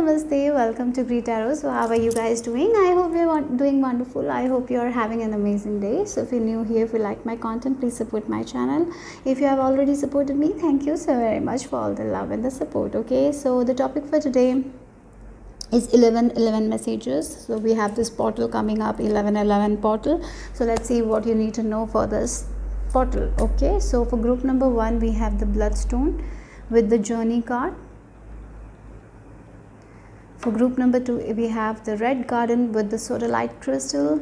Namaste, welcome to greetarot. So how are you guys doing? I hope you're doing wonderful. I hope you're having an amazing day. So if you're new here, if you like my content, please support my channel. If you have already supported me, thank you so very much for all the love and the support. Okay, so the topic for today is 1111 messages. So we have this portal coming up, 1111 portal. So let's see what you need to know for this portal. Okay, so for group number 1, we have the bloodstone with the journey card. For group number 2, we have the red garden with the sodalite crystal.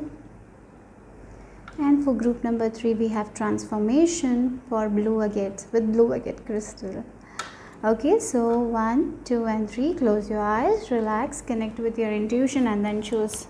And for group number 3, we have transformation for blue agate with blue agate crystal. Okay, so 1, 2 and 3, close your eyes, relax, connect with your intuition and then choose.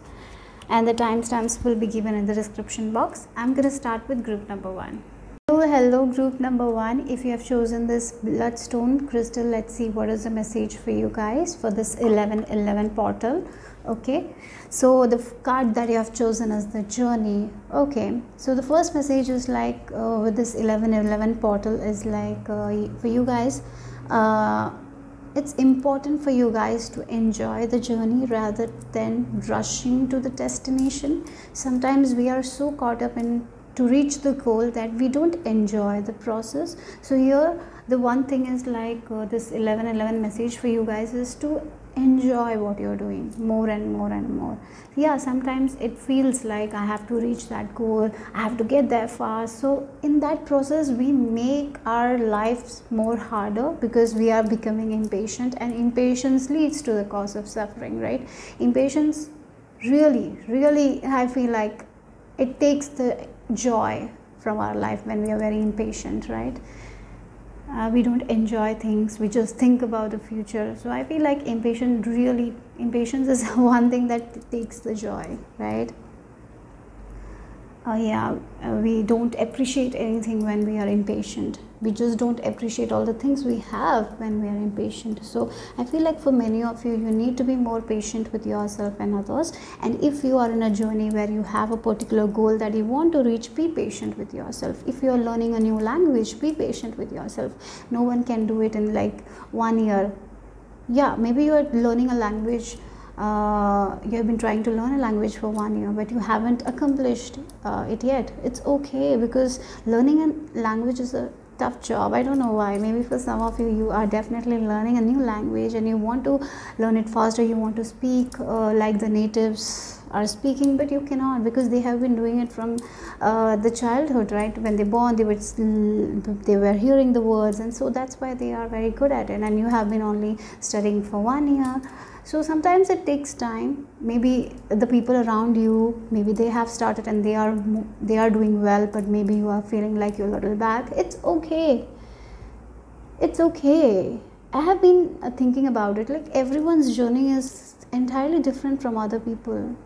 And the timestamps will be given in the description box. I'm going to start with group number 1. Hello group number 1. If you have chosen this bloodstone crystal, let's see what is the message for you guys for this 1111 portal. Okay, so the card that you have chosen is the journey. Okay, so the first message is like with this 1111 portal is like for you guys, it's important for you guys to enjoy the journey rather than rushing to the destination. Sometimes we are so caught up in to reach the goal that we don't enjoy the process. So here the one thing is like this 1111 message for you guys is to enjoy what you're doing more and more and more. Yeah, sometimes it feels like I have to reach that goal, I have to get there fast. So in that process we make our lives more harder because we are becoming impatient, and impatience leads to the cause of suffering, right? Impatience really I feel like it takes the joy from our life when we are very impatient, right? We don't enjoy things, we just think about the future. So I feel like impatience is one thing that takes the joy, right? We don't appreciate anything when we are impatient. We just don't appreciate all the things we have when we are impatient. So I feel like for many of you, you need to be more patient with yourself and others. And if you are in a journey where you have a particular goal that you want to reach, be patient with yourself. If you are learning a new language, be patient with yourself. No one can do it in like 1 year. Yeah, maybe you are learning a language, you have been trying to learn a language for 1 year, but you haven't accomplished it yet. It's okay, because learning a language is a tough job. I don't know why. Maybe for some of you, you are definitely learning a new language and you want to learn it faster. You want to speak like the natives are speaking, but you cannot, because they have been doing it from the childhood, right? When they born, they were hearing the words, and so that's why they are very good at it. And you have been only studying for 1 year. So sometimes it takes time. Maybe the people around you, maybe they have started and they are doing well, but maybe you are feeling like you're a little back. It's okay. It's okay. I have been thinking about it. Like, everyone's journey is entirely different from other people.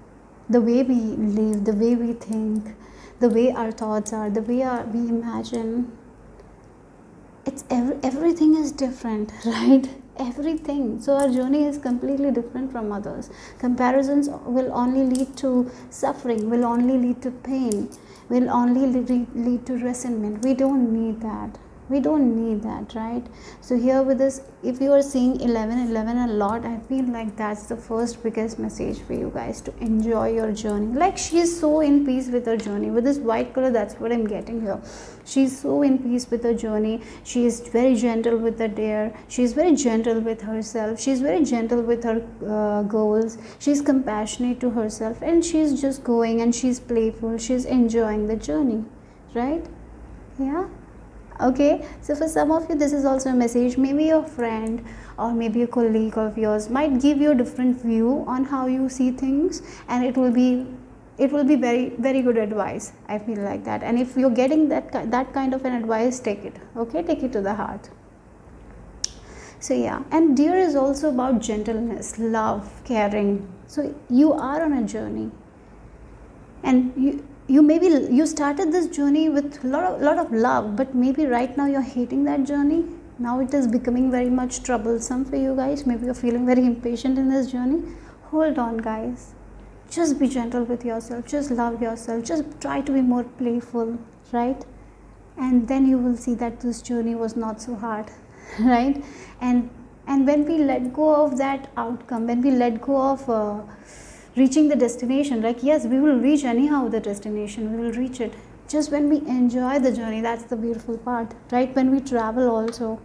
The way we live, the way we think, the way our thoughts are, the way we imagine. It's everything is different, right? Everything. So our journey is completely different from others. Comparisons will only lead to suffering, will only lead to pain, will only lead to resentment. We don't need that. We don't need that, right? So here with this, if you are seeing 1111 a lot, I feel like that's the first biggest message for you guys, to enjoy your journey. Like, she's so in peace with her journey. With this white color, that's what I'm getting here. She's so in peace with her journey. She is very gentle with the dare. She's very gentle with herself. She's very gentle with her goals. She's compassionate to herself, and she's just going and she's playful. She's enjoying the journey, right? Yeah. Okay, so for some of you, this is also a message. Maybe your friend or maybe a colleague of yours might give you a different view on how you see things, and it will be very good advice. I feel like that. And if you're getting that kind of an advice, take it. Okay, take it to the heart. So yeah, and dear is also about gentleness, love, caring. So you are on a journey, and you started this journey with a lot of love, but maybe right now you're hating that journey. Now it is becoming very much troublesome for you guys. Maybe you're feeling very impatient in this journey. Hold on, guys. Just be gentle with yourself. Just love yourself. Just try to be more playful, right? And then you will see that this journey was not so hard, right? And And when we let go of that outcome, when we let go of reaching the destination, like yes, we will reach anyhow the destination, we will reach it. Just when we enjoy the journey, that's the beautiful part, right? When we travel also,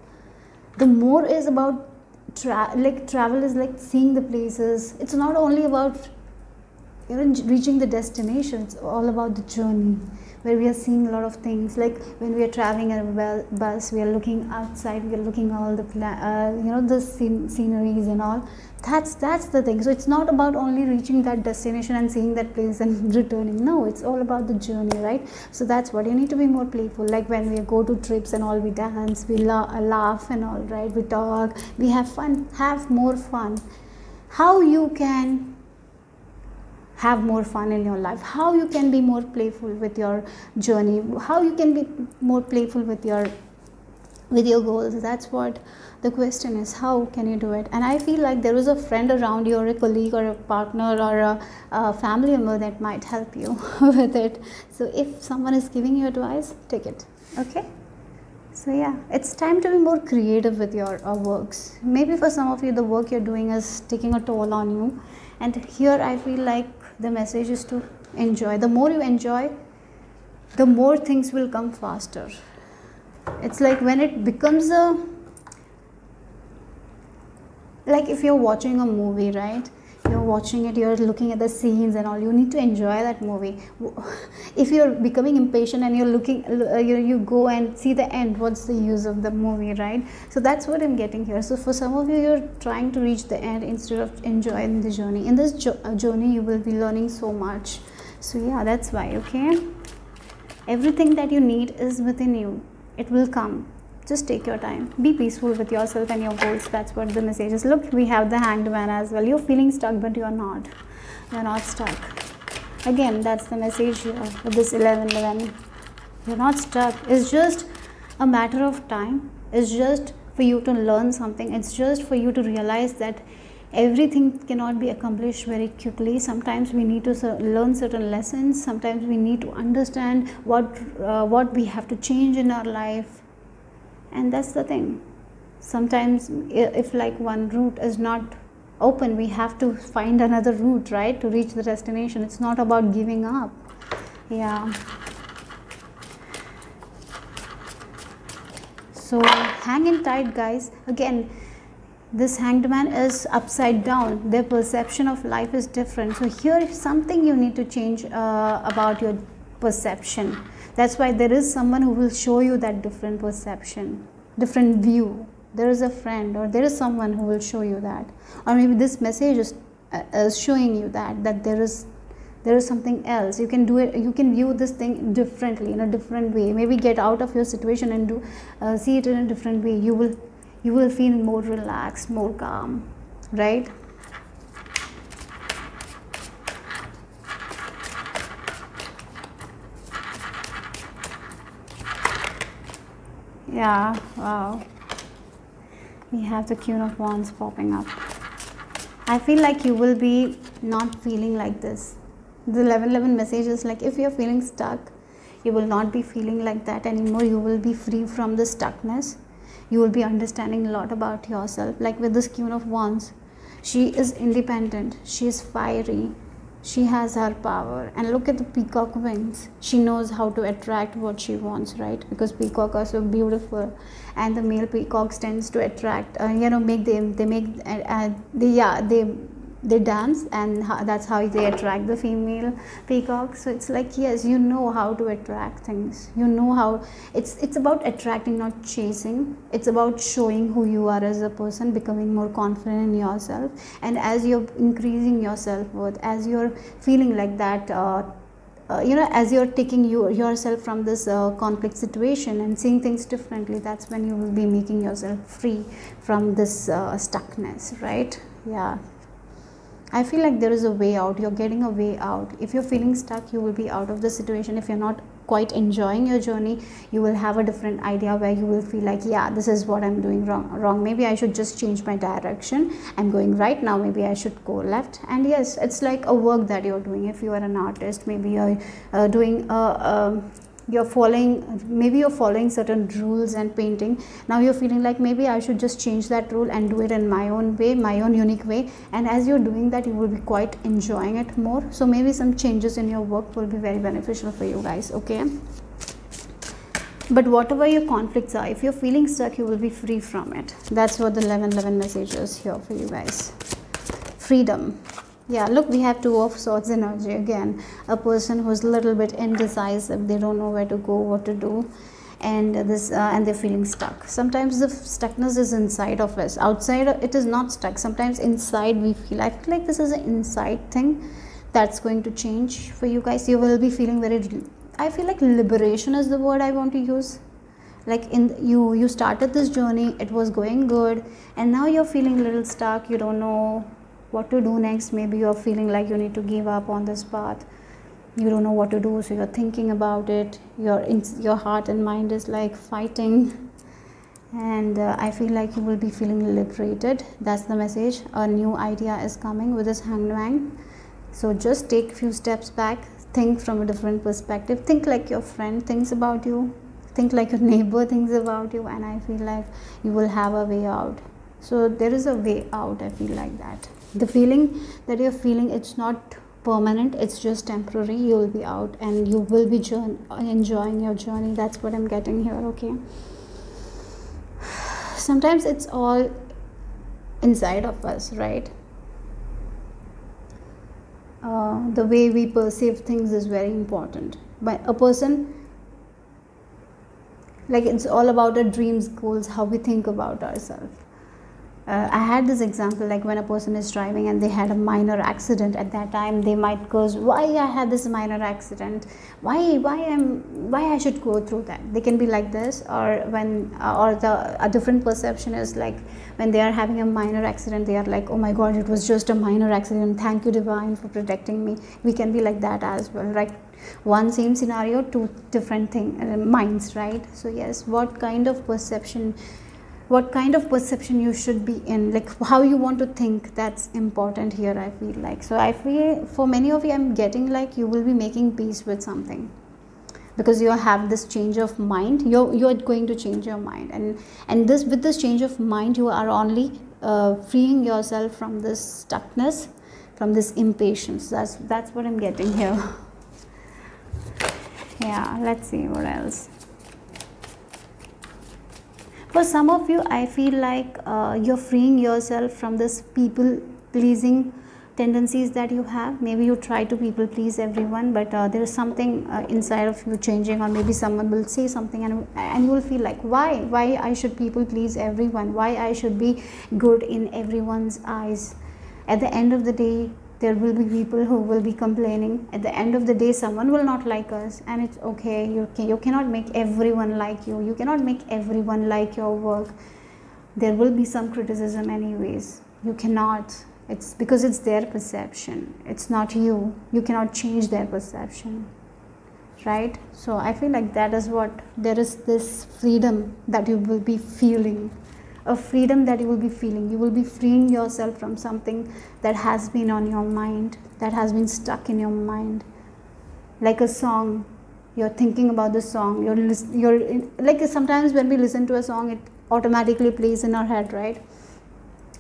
the more is about travel is like seeing the places. It's not only about reaching the destination, it's all about the journey, where we are seeing a lot of things. Like when we are traveling in a bus, we are looking outside, we are looking all the the sceneries and all. That's the thing. So it's not about only reaching that destination and seeing that place and returning. No, it's all about the journey, right? So that's what you need to be more playful. Like when we go to trips and all, we dance, we laugh and all, right? We talk, we have fun. Have more fun. How you can have more fun in your life, how you can be more playful with your journey, how you can be more playful with your goals. That's what the question is. How can you do it? And I feel like there is a friend around you, or a colleague, or a partner, or a family member that might help you with it. So if someone is giving you advice, take it. Okay, so yeah, it's time to be more creative with your works. Maybe for some of you, the work you're doing is taking a toll on you, and here I feel like the message is to enjoy. The more you enjoy, the more things will come faster. It's like when it becomes like if you're watching a movie, right? You're watching it, you're looking at the scenes and all, you need to enjoy that movie. If you're becoming impatient and you're looking, you go and see the end, what's the use of the movie, right? So that's what I'm getting here. So for some of you, you're trying to reach the end instead of enjoying the journey. In this journey, you will be learning so much. So yeah, that's why. Okay, everything that you need is within you. It will come. Just take your time. Be peaceful with yourself and your goals. That's what the message is. Look, we have the Hanged Man as well. You're feeling stuck, but you're not. You're not stuck. Again, that's the message here with this 1111. You're not stuck. It's just a matter of time. It's just for you to learn something. It's just for you to realize that everything cannot be accomplished very quickly. Sometimes we need to learn certain lessons. Sometimes we need to understand what we have to change in our life. And that's the thing. Sometimes if like one route is not open, we have to find another route, right, to reach the destination. It's not about giving up. Yeah. So hang in tight, guys. Again, this Hanged Man is upside down. Their perception of life is different. So here is something you need to change about your perception. That's why there is someone who will show you that different perception, different view. There is a friend, or there is someone who will show you that. Or maybe this message is showing you that there is something else. You can do it. You can view this thing differently, in a different way. Maybe get out of your situation and see it in a different way. You will feel more relaxed, more calm, right? Yeah, wow. We have the Queen of Wands popping up. I feel like you will be not feeling like this. The 1111 message is like, if you're feeling stuck, you will not be feeling like that anymore. You will be free from the stuckness. You will be understanding a lot about yourself. Like with this Queen of Wands, she is independent. She is fiery. She has her power. And look at the peacock wings. She knows how to attract what she wants, right? Because peacock are so beautiful, and the male peacocks tends to attract, they dance, and that's how they attract the female peacock. So it's like, yes, you know how to attract things. You know how it's about attracting, not chasing. It's about showing who you are as a person, becoming more confident in yourself. And as you're increasing your self-worth, as you're feeling like that, as you're taking yourself from this conflict situation and seeing things differently, that's when you will be making yourself free from this stuckness, right? Yeah. I feel like there is a way out. You're getting a way out. If you're feeling stuck, you will be out of the situation. If you're not quite enjoying your journey, you will have a different idea where you will feel like, yeah, this is what I'm doing wrong. Maybe I should just change my direction. I'm going right now. Maybe I should go left. And yes, it's like a work that you're doing. If you are an artist, maybe you're doing maybe you're following certain rules and painting. Now you're feeling like maybe I should just change that rule and do it in my own way, my own unique way. And as you're doing that, you will be quite enjoying it more. So maybe some changes in your work will be very beneficial for you guys. Okay, but whatever your conflicts are, if you're feeling stuck, you will be free from it. That's what the 1111 message is here for you guys. Freedom. Yeah, look, we have Two of Swords energy again. A person who's a little bit indecisive. They don't know where to go, what to do, and and they're feeling stuck. Sometimes the stuckness is inside of us. Outside, it is not stuck. Sometimes inside we feel. I feel like this is an inside thing that's going to change for you guys. You will be feeling very. I feel like liberation is the word I want to use. Like you started this journey, it was going good, and now you're feeling a little stuck. You don't know what to do next. Maybe you're feeling like you need to give up on this path. You don't know what to do, so you're thinking about it. Your heart and mind is like fighting, and I feel like you will be feeling liberated. That's the message. A new idea is coming with this Hangman. So just take a few steps back. Think from a different perspective. Think like your friend thinks about you. Think like your neighbor thinks about you, and I feel like you will have a way out. So there is a way out. I feel like that. The feeling that you're feeling, it's not permanent, it's just temporary. You will be out and you will be enjoying your journey. That's what I'm getting here. Okay, sometimes it's all inside of us, right? The way we perceive things is very important. But a person, like, it's all about our dreams, goals, how we think about ourselves. I had this example, like when a person is driving and they had a minor accident. At that time they might curse, why I had this minor accident, why I should go through that. They can be like this. Or when a different perception is like when they are having a minor accident, they are like, oh my god, it was just a minor accident, thank you divine for protecting me. We can be like that as well, right? One same scenario, two different minds, right? So yes, what kind of perception you should be in, like how you want to think, that's important here, I feel like. So I feel for many of you, I'm getting like you will be making peace with something, because you have this change of mind. You're going to change your mind, and with this change of mind, you are only freeing yourself from this stuckness, from this impatience. That's what I'm getting here. Yeah, let's see what else. For some of you, I feel like you're freeing yourself from this people pleasing tendencies that you have. Maybe you try to people please everyone, but there's something inside of you changing, or maybe someone will say something and you will feel like, why I should people please everyone, why I should be good in everyone's eyes. At the end of the day, there will be people who will be complaining. At the end of the day, someone will not like us, and it's okay. You cannot make everyone like you. You cannot make everyone like your work. There will be some criticism anyways. You cannot. It's because it's their perception. It's not you. You cannot change their perception, right? So I feel like that is what, there is this freedom that you will be feeling. A freedom that you will be feeling. You will be freeing yourself from something that has been on your mind, that has been stuck in your mind. Like a song, you're thinking about the song. You're like, sometimes when we listen to a song, it automatically plays in our head, right?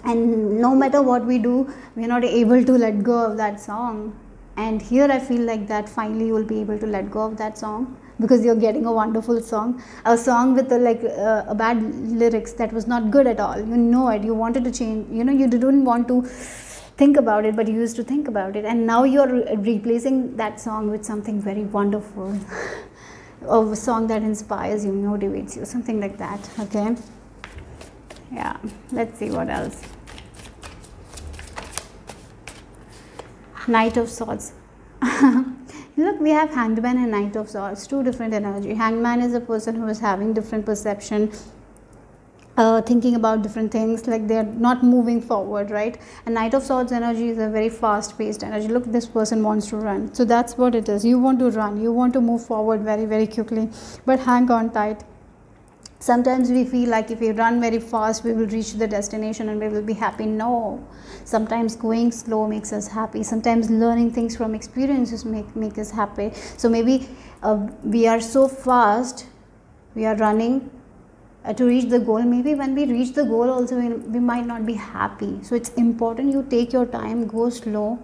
And no matter what we do, we're not able to let go of that song. And here I feel like that finally you will be able to let go of that song, because you're getting a wonderful song, a song with a bad lyrics that was not good at all. You know it, you wanted to change, you didn't want to think about it, but you used to think about it, and now you're replacing that song with something very wonderful, a song that inspires you, motivates you, something like that. Okay, yeah, let's see what else. Knight of Swords. Look, we have Hanged Man and Knight of Swords, two different energy. Hanged Man is a person who is having different perception, thinking about different things, like they are not moving forward, right? And Knight of Swords energy is a very fast paced energy. Look, this person wants to run. So that's what it is. You want to run, you want to move forward very, very quickly, but hang on tight. Sometimes we feel like if we run very fast, we will reach the destination and we will be happy. No. Sometimes going slow makes us happy. Sometimes learning things from experiences make us happy. So maybe we are so fast, we are running to reach the goal. Maybe when we reach the goal also we might not be happy. So it's important you take your time, go slow,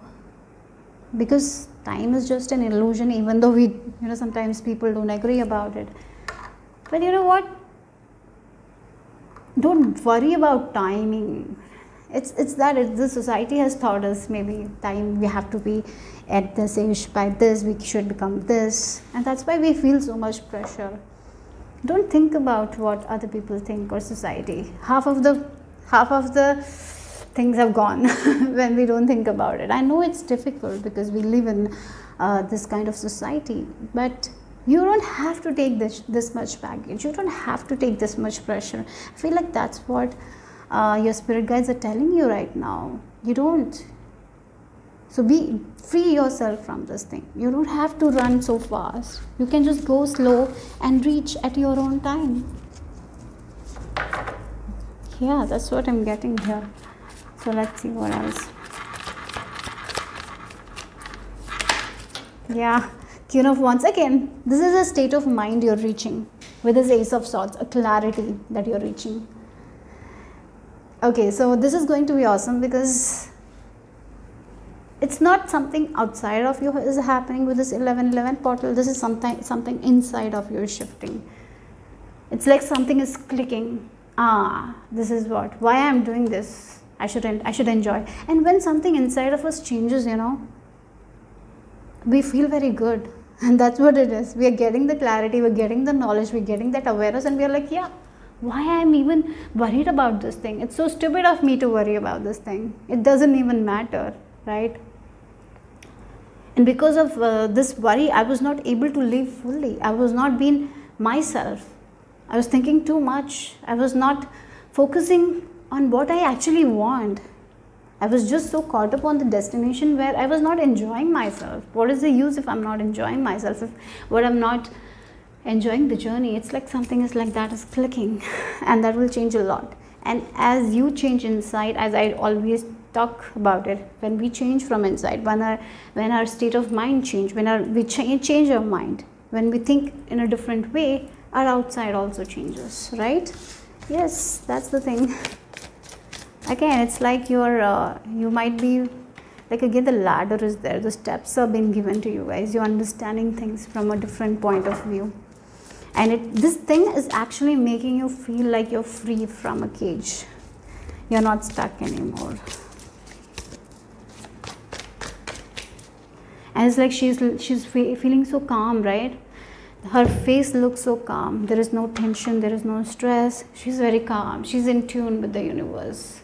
because time is just an illusion, even though we, sometimes people don't agree about it. But you know what, don't worry about timing. It's that the society has taught us maybe time, we have to be at this age, by this we should become this, and that's why we feel so much pressure. Don't think about what other people think or society. Half of the things have gone when we don't think about it. I know it's difficult because we live in this kind of society, but you don't have to take this much baggage. You don't have to take this much pressure. I feel like that's what your spirit guides are telling you right now. You don't. So free yourself from this thing. You don't have to run so fast. You can just go slow and reach at your own time. Yeah, that's what I'm getting here. So let's see what else. Yeah, Queen of Wands. Again, this is a state of mind you're reaching with this Ace of Swords, a clarity that you're reaching. Okay, so this is going to be awesome because it's not something outside of you is happening with this 1111 portal. This is something inside of you is shifting. It's like something is clicking. This is why I'm doing this. I should enjoy. And when something inside of us changes, we feel very good. And that's what it is. We are getting the clarity, we're getting the knowledge, we're getting that awareness, and we are like, yeah, why I'm even worried about this thing? It's so stupid of me to worry about this thing. It doesn't even matter, right? And because of this worry, I was not able to live fully. I was not being myself. I was thinking too much. I was not focusing on what I actually want. I was just so caught up on the destination where I was not enjoying myself. What is the use if I'm not enjoying myself? If I'm not enjoying the journey, it's like something is like that is clicking, and that will change a lot. And as you change inside, as I always talk about it, when we change from inside, when our state of mind change, we change our mind, when we think in a different way, our outside also changes, right? Yes, that's the thing. Again, it's like you might be like, again, the ladder is there, the steps are being given to you guys, you're understanding things from a different point of view, and this thing is actually making you feel like you're free from a cage. You're not stuck anymore. And it's like she's feeling so calm, right? Her face looks so calm. There is no tension, there is no stress. She's very calm. She's in tune with the universe.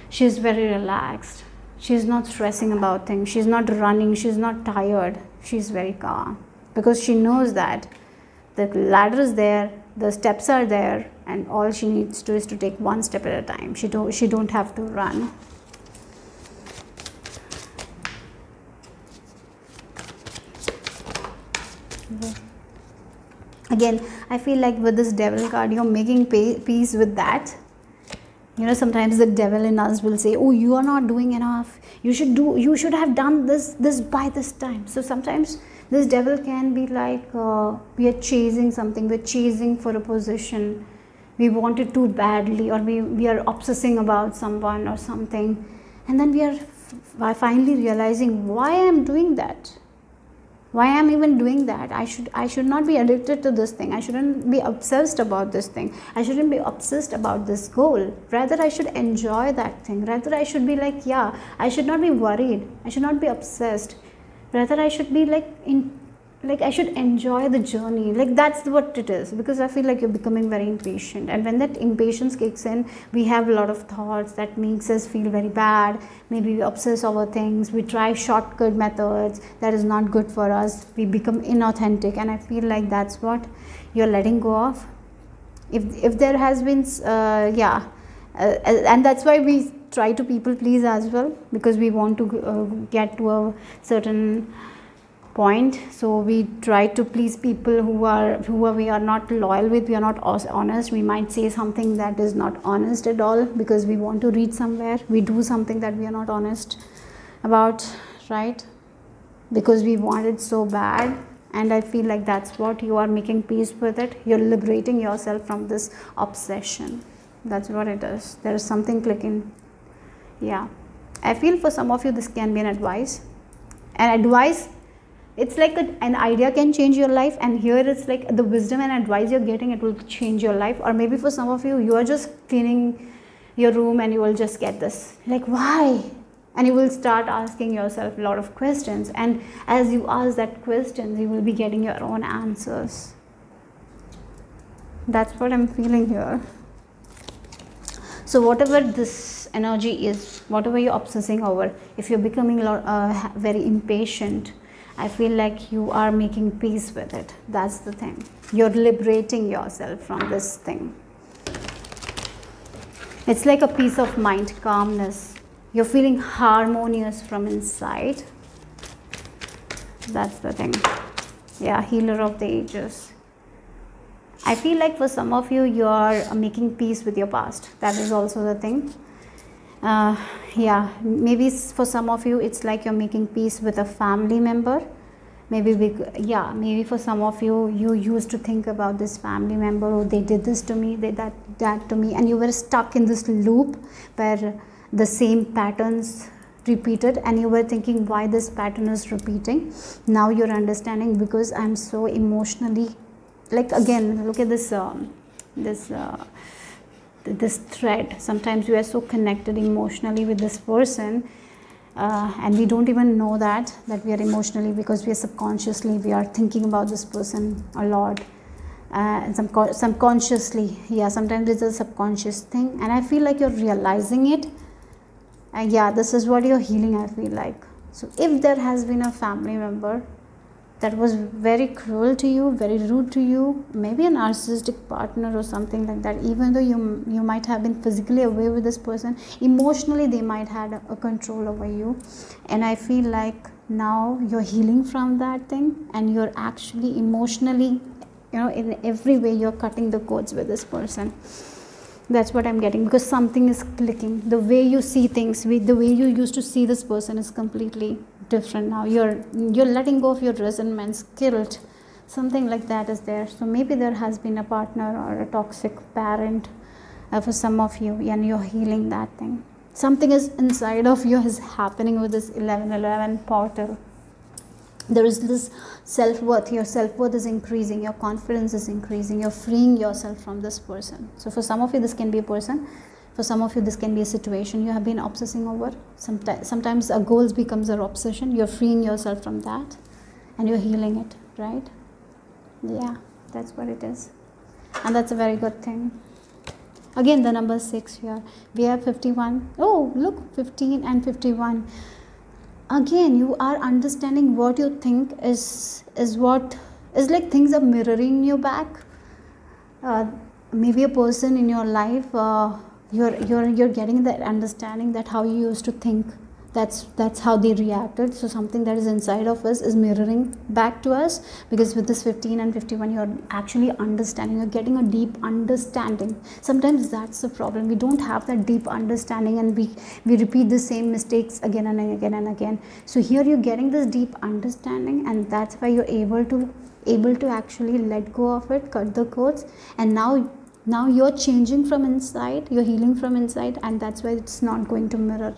She's very relaxed. She's not stressing about things. She's not running. She's not tired. She's very calm because she knows that the ladder is there, the steps are there, and all she needs to do is to take one step at a time. She don't have to run. Again, I feel like with this devil card, you're making peace with that. Sometimes the devil in us will say, oh, you are not doing enough. You should have done this by this time. So sometimes this devil can be like, we are chasing something. We're chasing for a position. We want it too badly, or we are obsessing about someone or something. And then we are finally realizing why I'm doing that. Why I'm even doing that? I should not be addicted to this thing. I shouldn't be obsessed about this thing. I shouldn't be obsessed about this goal. Rather, I should enjoy that thing. Rather, I should be like, yeah, I should not be worried. I should not be obsessed. Rather, I should be like I should enjoy the journey. Like, that's what it is, because I feel like you're becoming very impatient, and when that impatience kicks in, we have a lot of thoughts that makes us feel very bad. Maybe we obsess over things, we try shortcut methods that is not good for us, we become inauthentic, and I feel like that's what you're letting go of. If there has been and that's why we try to people please as well, because we want to get to a certain point. So we try to please people who we are not loyal with, we are not honest. We might say something that is not honest at all because we want to reach somewhere. We do something that we are not honest about, right? Because we want it so bad, And I feel like that's what you are making peace with it. You're liberating yourself from this obsession. That's what it is. There is something clicking. Yeah, I feel for some of you this can be an advice. An advice, it's like an idea can change your life, and here it's like the wisdom and advice you're getting, it will change your life. Or maybe for some of you, you are just cleaning your room and you will just get this, like, why? And you will start asking yourself a lot of questions, and as you ask that questions, you will be getting your own answers. That's what I'm feeling here. So whatever this energy is, whatever you're obsessing over, if you're becoming very impatient, I feel like you are making peace with it. That's the thing. You're liberating yourself from this thing. It's like a peace of mind, calmness. You're feeling harmonious from inside. That's the thing. Yeah, healer of the ages. I feel like for some of you, you are making peace with your past. That is also the thing. Yeah, maybe for some of you, it's like you're making peace with a family member. Maybe maybe for some of you, you used to think about this family member, oh, they did this to me, they that to me, and you were stuck in this loop where the same patterns repeated, and you were thinking why this pattern is repeating. Now you're understanding, because I'm so emotionally, like, again, look at this this thread. Sometimes we are so connected emotionally with this person, and we don't even know that we are emotionally, because we are subconsciously, we are thinking about this person a lot, and subconsciously, yeah, sometimes it's a subconscious thing, and I feel like you're realizing it. Yeah, this is what you're healing, I feel like. So if there has been a family member that was very cruel to you, very rude to you, maybe a narcissistic partner or something like that, even though you might have been physically away with this person, emotionally they might have had a control over you. And I feel like now you're healing from that thing, and you're actually emotionally, in every way you're cutting the cords with this person. That's what I'm getting, because something is clicking. The way you see things, the way you used to see this person is completely different now. You're letting go of your resentments, guilt, something like that is there. So maybe there has been a partner or a toxic parent for some of you, and you're healing that thing. Something is inside of you is happening with this 1111 portal. There is this self-worth. Your self-worth is increasing, your confidence is increasing, you're freeing yourself from this person. So for some of you, this can be a person. For some of you, this can be a situation you have been obsessing over. Sometimes a goal becomes an obsession. You're freeing yourself from that, and you're healing it, right? Yeah, that's what it is. And that's a very good thing. Again, the number 6 here. We have 51. Oh, look, 15 and 51. Again, you are understanding what you think is what is like things are mirroring you back. Maybe a person in your life, you're getting that understanding that how you used to think, that's how they reacted. So something that is inside of us is mirroring back to us, because with this 15 and 51, you're actually understanding, you're getting a deep understanding. Sometimes that's the problem. We don't have that deep understanding, and we repeat the same mistakes again and again and again. So here you're getting this deep understanding, and that's why you're able to actually let go of it, cut the cords, and now you're changing from inside, you're healing from inside, and that's why it's not going to mirror,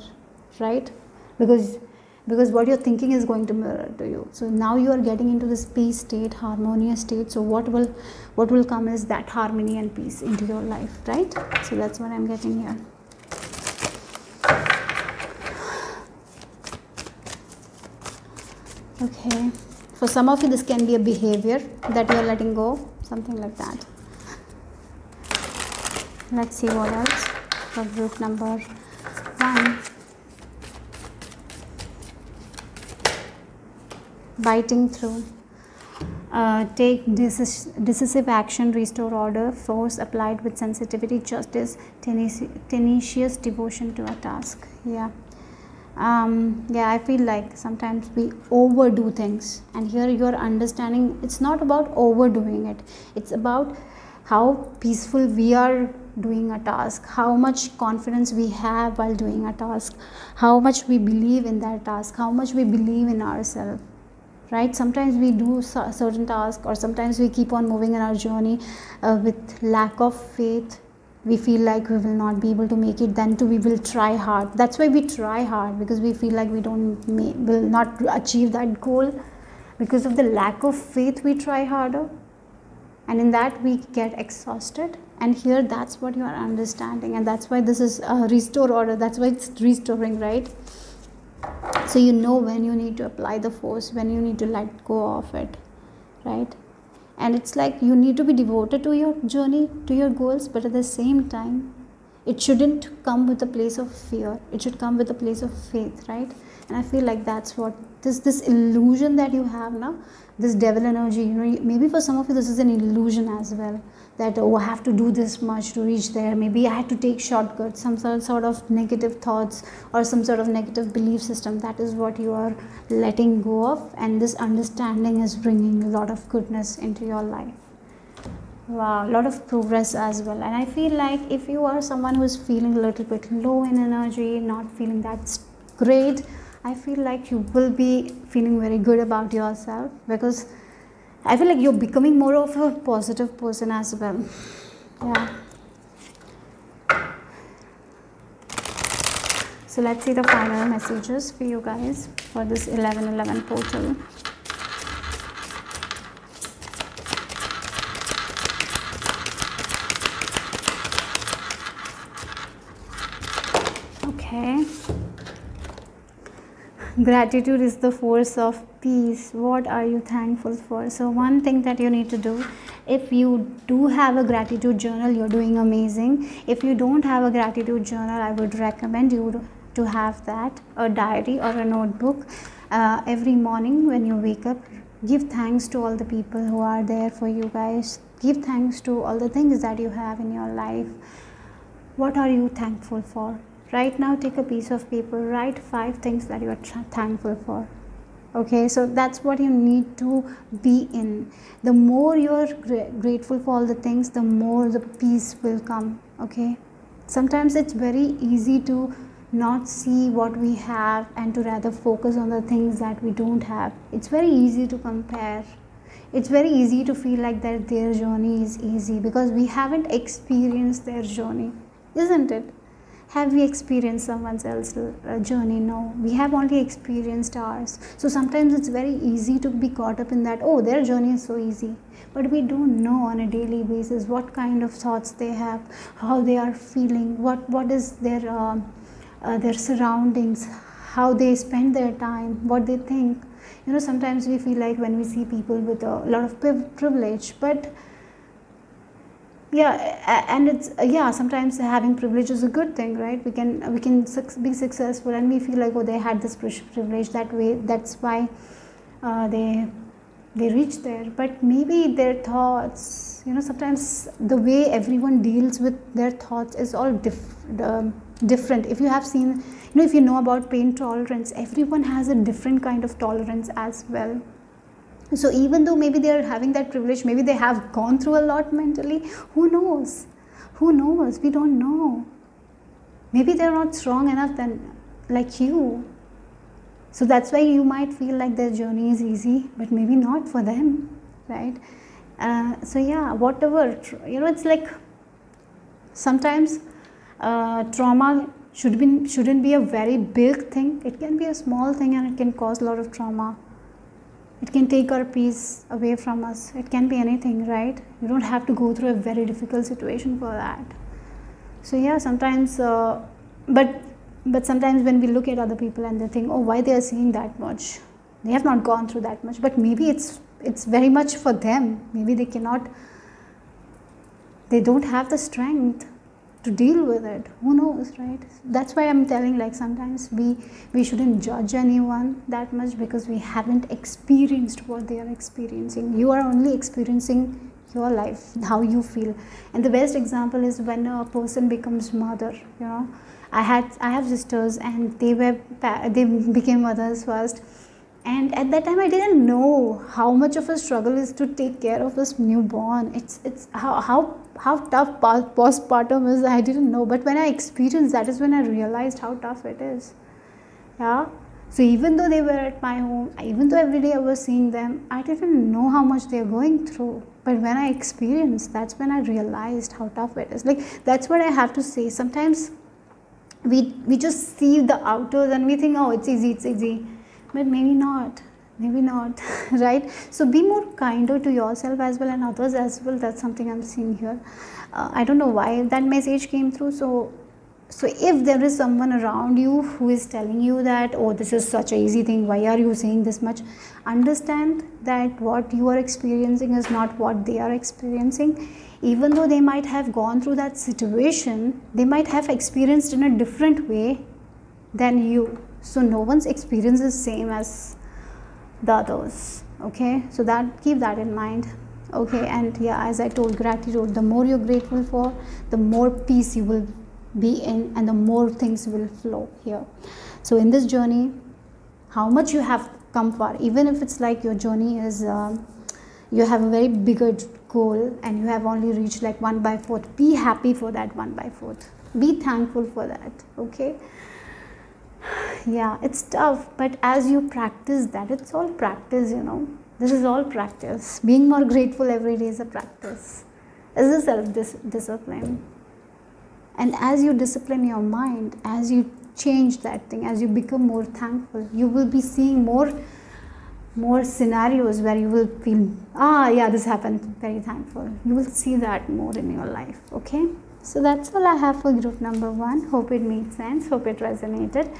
right? Because what you're thinking is going to mirror to you. So now you are getting into this peace state, harmonious state. So what will come is that harmony and peace into your life, right? So that's what I'm getting here. Okay, for some of you, this can be a behavior that you're letting go, something like that. Let's see what else for group number 1. Biting through. Take decisive action, restore order, force applied with sensitivity, justice, tenacious devotion to a task. Yeah. Yeah, I feel like sometimes we overdo things, and here you're understanding it's not about overdoing it. It's about how peaceful we are doing a task, how much confidence we have while doing a task, how much we believe in that task, how much we believe in ourselves. right? Sometimes we do certain tasks, or sometimes we keep on moving in our journey with lack of faith. We feel like we will not be able to make it, then too we will try hard. That's why we try hard, because we feel like we will not achieve that goal. Because of the lack of faith, we try harder, and in that we get exhausted. And here, that's what you are understanding, and that's why this is a restore order. That's why it's restoring, right? So you know when you need to apply the force, when you need to let go of it, right? And it's like you need to be devoted to your journey, to your goals, but at the same time, it shouldn't come with a place of fear. It should come with a place of faith, right? And I feel like that's what this illusion that you have now, this devil energy, you know, maybe for some of you this is an illusion as well, that oh, I have to do this much to reach there. Maybe I had to take shortcuts, some sort of negative thoughts or some sort of negative belief system. That is what you are letting go of, and this understanding is bringing a lot of goodness into your life. Wow, a lot of progress as well. And I feel like if you are someone who is feeling a little bit low in energy, not feeling that great, I feel like you will be feeling very good about yourself, because I feel like you're becoming more of a positive person as well. Yeah. So let's see the final messages for you guys for this 1111 portal. Okay. Gratitude is the force of peace. What are you thankful for? So one thing that you need to do, if you do have a gratitude journal, you're doing amazing. If you don't have a gratitude journal, I would recommend you to have that, a diary or a notebook. Every morning when you wake up, give thanks to all the people who are there for you guys. Give thanks to all the things that you have in your life. What are you thankful for? Right now, take a piece of paper, write 5 things that you are thankful for. Okay, so that's what you need to be in. The more you are grateful for all the things, the more the peace will come. Okay, sometimes it's very easy to not see what we have and to rather focus on the things that we don't have. It's very easy to compare. It's very easy to feel like that their journey is easy because we haven't experienced their journey, isn't it? Have we experienced someone else's journey? No, we have only experienced ours. So sometimes it's very easy to be caught up in that, oh, their journey is so easy. But we don't know on a daily basis what kind of thoughts they have, how they are feeling, what is their surroundings, how they spend their time, what they think. You know, sometimes we feel like when we see people with a lot of privilege, but yeah, and it's sometimes having privilege is a good thing, right? We can be successful and we feel like, oh, they had this privilege that way, that's why they reach there. But maybe their thoughts, you know, sometimes the way everyone deals with their thoughts is all different. If you have seen, you know, if you know about pain tolerance, everyone has a different kind of tolerance as well. So even though maybe they are having that privilege, maybe they have gone through a lot mentally, who knows? Who knows? We don't know. Maybe they're not strong enough like you. So that's why you might feel like their journey is easy, but maybe not for them, right? So yeah, whatever, you know, it's like sometimes trauma shouldn't be a very big thing. It can be a small thing and it can cause a lot of trauma. It can take our peace away from us. It can be anything, right? You don't have to go through a very difficult situation for that. So yeah, sometimes, but sometimes when we look at other people and they think, oh, why they are saying that much? They have not gone through that much. But maybe it's very much for them. Maybe they don't have the strength to deal with it. Who knows, right? That's why I'm telling, like, sometimes we shouldn't judge anyone that much because we haven't experienced what they are experiencing. You are only experiencing your life, how you feel. And the best example is when a person becomes mother. You know, I have sisters and they became mothers first. And at that time, I didn't know how much of a struggle is to take care of this newborn. It's how tough postpartum is. I didn't know, but when I experienced that is when I realized how tough it is. Yeah. So even though they were at my home, even though every day I was seeing them, I didn't know how much they're going through. But when I experienced, that's when I realized how tough it is. Like, that's what I have to say. Sometimes we just see the outers and we think, oh, it's easy. But maybe not, right? So be more kinder to yourself as well and others as well. That's something I'm seeing here. I don't know why that message came through. So if there is someone around you who is telling you that, oh, this is such an easy thing, why are you saying this much, understand that what you are experiencing is not what they are experiencing. Even though they might have gone through that situation, they might have experienced in a different way than you. So no one's experience is same as the others. Okay, so that, keep that in mind. Okay, and yeah, as I told, gratitude, the more you're grateful for, the more peace you will be in and the more things will flow here. So in this journey, how much you have come far, even if it's like your journey is you have a very bigger goal and you have only reached like 1/4, be happy for that 1/4, be thankful for that. Okay, yeah, it's tough, but as you practice that, it's all practice, you know, this is all practice. Being more grateful every day is a practice, is a self-discipline. And as you discipline your mind, as you change that thing, as you become more thankful, you will be seeing more scenarios where you will feel, yeah, this happened, very thankful. You will see that more in your life. Okay, so that's all I have for group number 1. Hope it made sense, hope it resonated,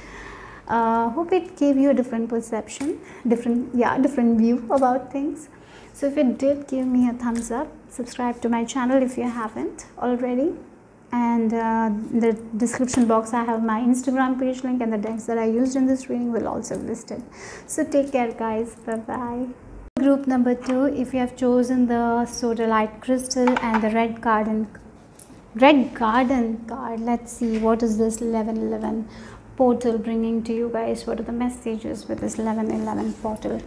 hope it gave you a different perception, different view about things. So if it did, give me a thumbs up, subscribe to my channel if you haven't already. And in the description box I have my Instagram page link, and the decks that I used in this reading will also be listed. So take care guys, bye bye. Group number 2, if you have chosen the sodalite crystal and the red garden card, let's see what is this 1111 portal bringing to you guys. What are the messages with this 1111 portal?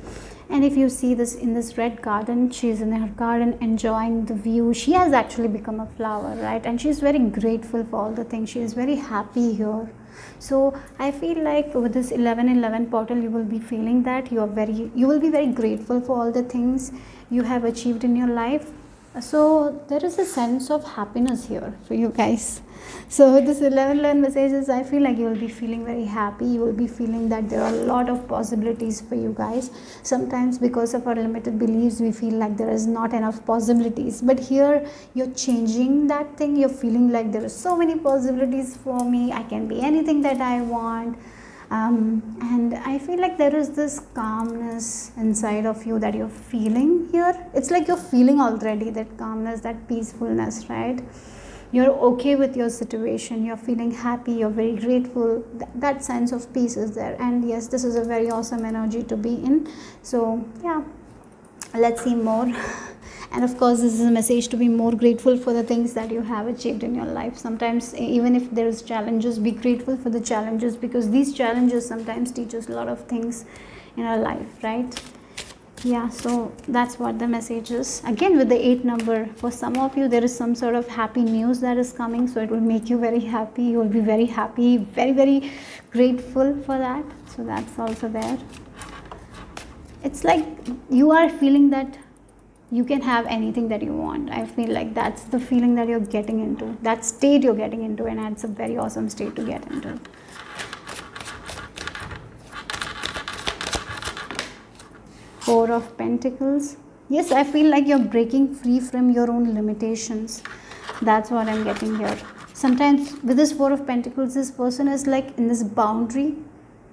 And if you see this, in this red garden, she's in her garden enjoying the view. She has actually become a flower, right? And she's very grateful for all the things. She is very happy here. So I feel like with this 1111 portal, you will be feeling that you will be very grateful for all the things you have achieved in your life. So there is a sense of happiness here for you guys. So this 1111 messages, I feel like you will be feeling very happy. You will be feeling that there are a lot of possibilities for you guys. Sometimes because of our limited beliefs, we feel like there is not enough possibilities. But here you're changing that thing. You're feeling like there are so many possibilities for me. I can be anything that I want. And I feel like there is this calmness inside of you that you're feeling here. It's like you're feeling already that calmness, that peacefulness, right? You're okay with your situation, you're feeling happy, you're very grateful. That sense of peace is there. And yes, this is a very awesome energy to be in. So yeah, let's see more. And of course, this is a message to be more grateful for the things that you have achieved in your life. Sometimes, even if there is challenges, be grateful for the challenges, because these challenges sometimes teach us a lot of things in our life, right? Yeah, so that's what the message is. Again, with the 8 number, for some of you, there is some sort of happy news that is coming. So it will make you very happy. You will be very happy, very, very grateful for that. So that's also there. It's like you are feeling that you can have anything that you want. I feel like that's the feeling that you're getting into, that state you're getting into, and it's a very awesome state to get into. Four of Pentacles. Yes, I feel like you're breaking free from your own limitations. That's what I'm getting here. Sometimes with this Four of Pentacles, this person is like in this boundary.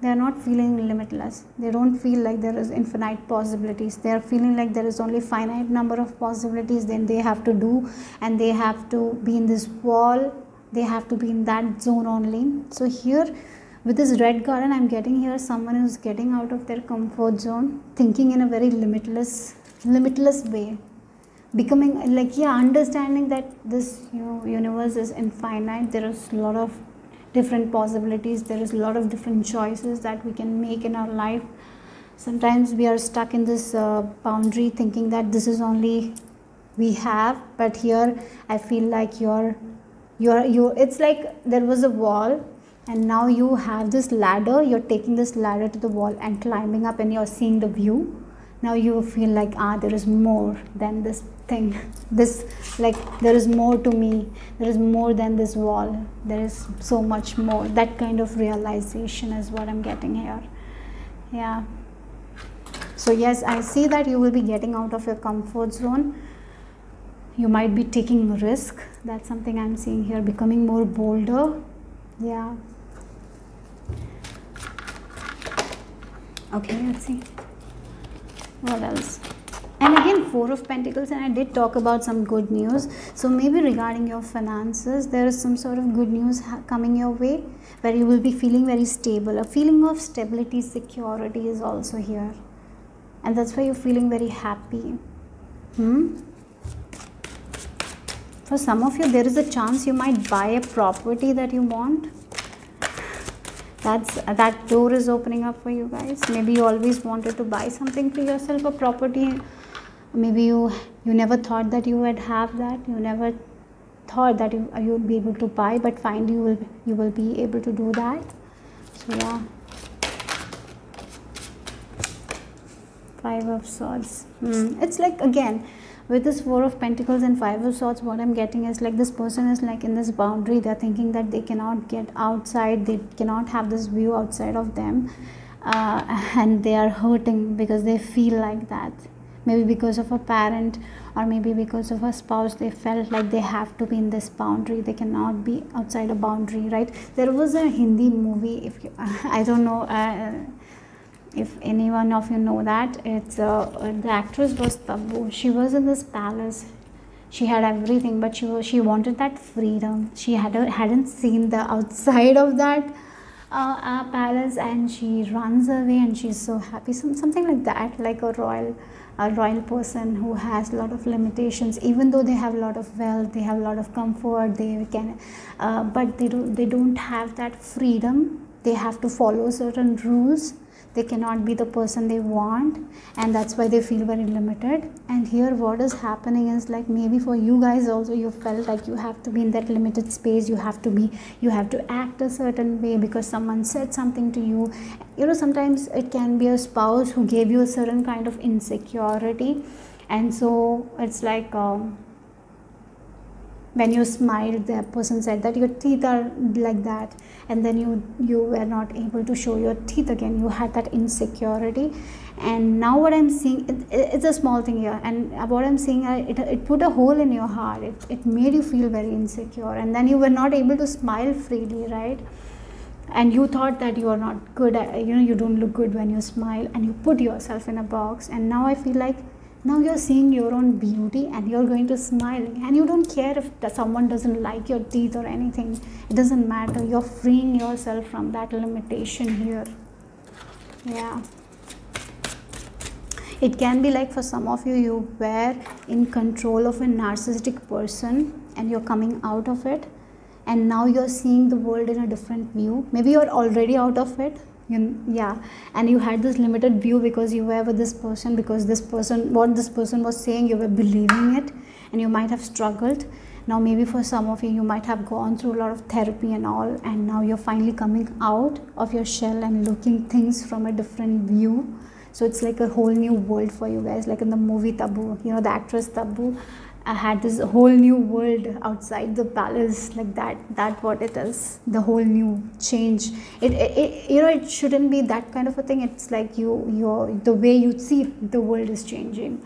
They are not feeling limitless. They don't feel like there is infinite possibilities. They are feeling like there is only finite number of possibilities. Then they have to do, and they have to be in this wall. They have to be in that zone only. So here, with this red garden, I'm getting here someone who's getting out of their comfort zone, thinking in a very limitless way, becoming like, yeah, understanding that this universe is infinite. There is a lot of different possibilities. There is a lot of different choices that we can make in our life. Sometimes we are stuck in this boundary, thinking that this is only we have. But here I feel like you're it's like there was a wall And now you have this ladder, you're taking this ladder to the wall and climbing up, and you're seeing the view. Now you feel like, there is more than this thing. This, like, there is more to me. There is more than this wall. There is so much more. That kind of realization is what I'm getting here. Yeah. So yes, I see that you will be getting out of your comfort zone. You might be taking risk. That's something I'm seeing here. Becoming more bolder. Yeah. Okay, let's see. What else? And again, Four of Pentacles, and I did talk about some good news. So maybe regarding your finances, there is some sort of good news coming your way, where you will be feeling very stable. A feeling of stability, security is also here. And that's why you're feeling very happy. For some of you, there is a chance you might buy a property that you want. That door is opening up for you guys. Maybe you always wanted to buy something for yourself, a property. Maybe you never thought that you would have that. You never thought that you would be able to buy, but finally you will be able to do that. So yeah. Five of Swords. It's like, again, with this Four of Pentacles and Five of Swords, what I'm getting is like this person is like in this boundary. They're thinking that they cannot get outside. They cannot have this view outside of them. And they are hurting because they feel like that. Maybe because of a parent, or maybe because of a spouse, they felt like they have to be in this boundary. They cannot be outside a boundary, right? There was a Hindi movie, I don't know if any one of you know that. It's the actress was Tabu. She was in this palace. She had everything, but she wanted that freedom. She hadn't seen the outside of that palace, and she runs away and she's so happy. Something like that, like a royal person who has a lot of limitations. Even though they have a lot of wealth, they have a lot of comfort, they can but they don't have that freedom. They have to follow certain rules. They cannot be the person they want, and that's why they feel very limited. And here what is happening is, like, maybe for you guys also, you felt like you have to be in that limited space. You have to act a certain way because someone said something to you. You know, sometimes it can be a spouse who gave you a certain kind of insecurity, and so it's like when you smiled, the person said that your teeth are like that, and then you were not able to show your teeth again. You had that insecurity. And now what I'm seeing, it's a small thing here, and what I'm seeing, it put a hole in your heart. It made you feel very insecure, and then you were not able to smile freely, right? And you thought that you are not good, you don't look good when you smile, and you put yourself in a box. And now I feel like, now you're seeing your own beauty and you're going to smile, and you don't care if someone doesn't like your teeth or anything. It doesn't matter. You're freeing yourself from that limitation here. Yeah. It can be like, for some of you, you were in control of a narcissistic person and you're coming out of it, and now you're seeing the world in a different view. Maybe you're already out of it. And you had this limited view because you were with this person, because what this person was saying, you were believing it, and you might have struggled. Now maybe for some of you, you might have gone through a lot of therapy and all, and now you're finally coming out of your shell and looking things from a different view. So it's like a whole new world for you guys. Like in the movie Tabu, the actress Tabu had this whole new world outside the palace, like that what it is, the whole new change. It shouldn't be that kind of a thing. It's like the way you see the world is changing,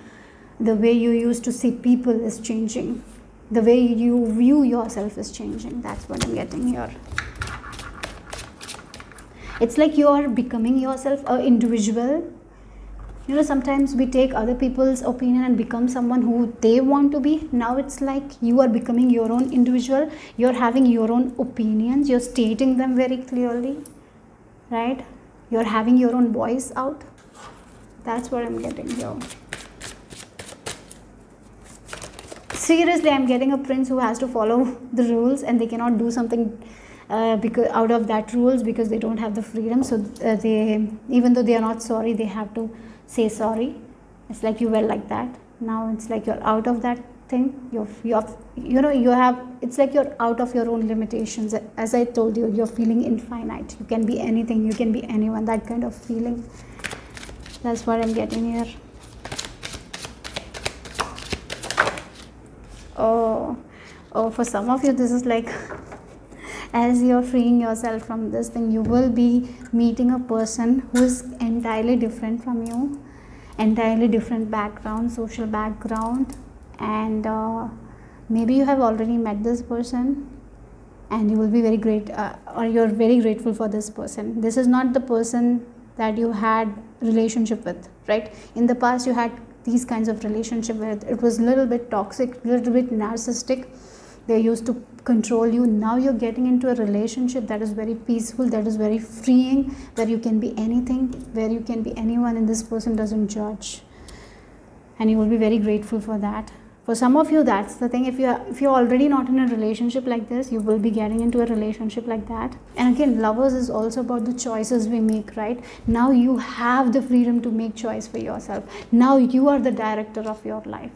the way you used to see people is changing, the way you view yourself is changing. That's what I'm getting here. It's like you are becoming yourself an individual. Sometimes we take other people's opinion and become someone who they want to be. Now it's like you are becoming your own individual. You're having your own opinions. You're stating them very clearly, right? You're having your own voice out. That's what I'm getting here. Seriously, I'm getting a prince who has to follow the rules, and they cannot do something because out of that rules, because they don't have the freedom. So they, even though they are not sorry, they have to say sorry. It's like you were like that. Now it's like you're out of that thing. You have, it's like you're out of your own limitations. As I told you, you're feeling infinite. You can be anything, you can be anyone, that kind of feeling. That's what I'm getting here. Oh, for some of you, this is like, as you're freeing yourself from this thing, you will be meeting a person who is entirely different from you, entirely different background, social background, and maybe you have already met this person, and you will be very great, or you're very grateful for this person. This is not the person that you had relationship with, right? In the past, you had these kinds of relationship where it was a little bit toxic, a little bit narcissistic. They used to control you. Now you're getting into a relationship that is very peaceful, that is very freeing, where you can be anything, where you can be anyone, and this person doesn't judge, and you will be very grateful for that. For some of you, that's the thing. If you're already not in a relationship like this, you will be getting into a relationship like that. And again, lovers is also about the choices we make, right? Now you have the freedom to make choice for yourself. Now you are the director of your life.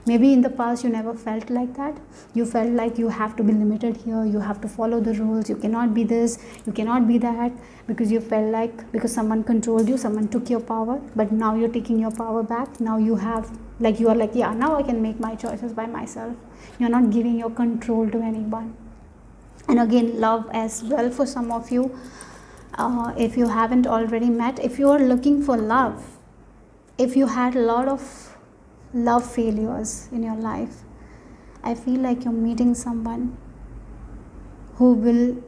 Maybe in the past you never felt like that. You felt like you have to be limited here, you have to follow the rules, you cannot be this, you cannot be that, because you felt like, because someone controlled you, someone took your power. But now you're taking your power back. Now you have, like, you are like, yeah, now I can make my choices by myself. You're not giving your control to anyone. And again, love as well for some of you. If you haven't already met, if you are looking for love, if you had a lot of love failures in your life, I feel like you're meeting someone who will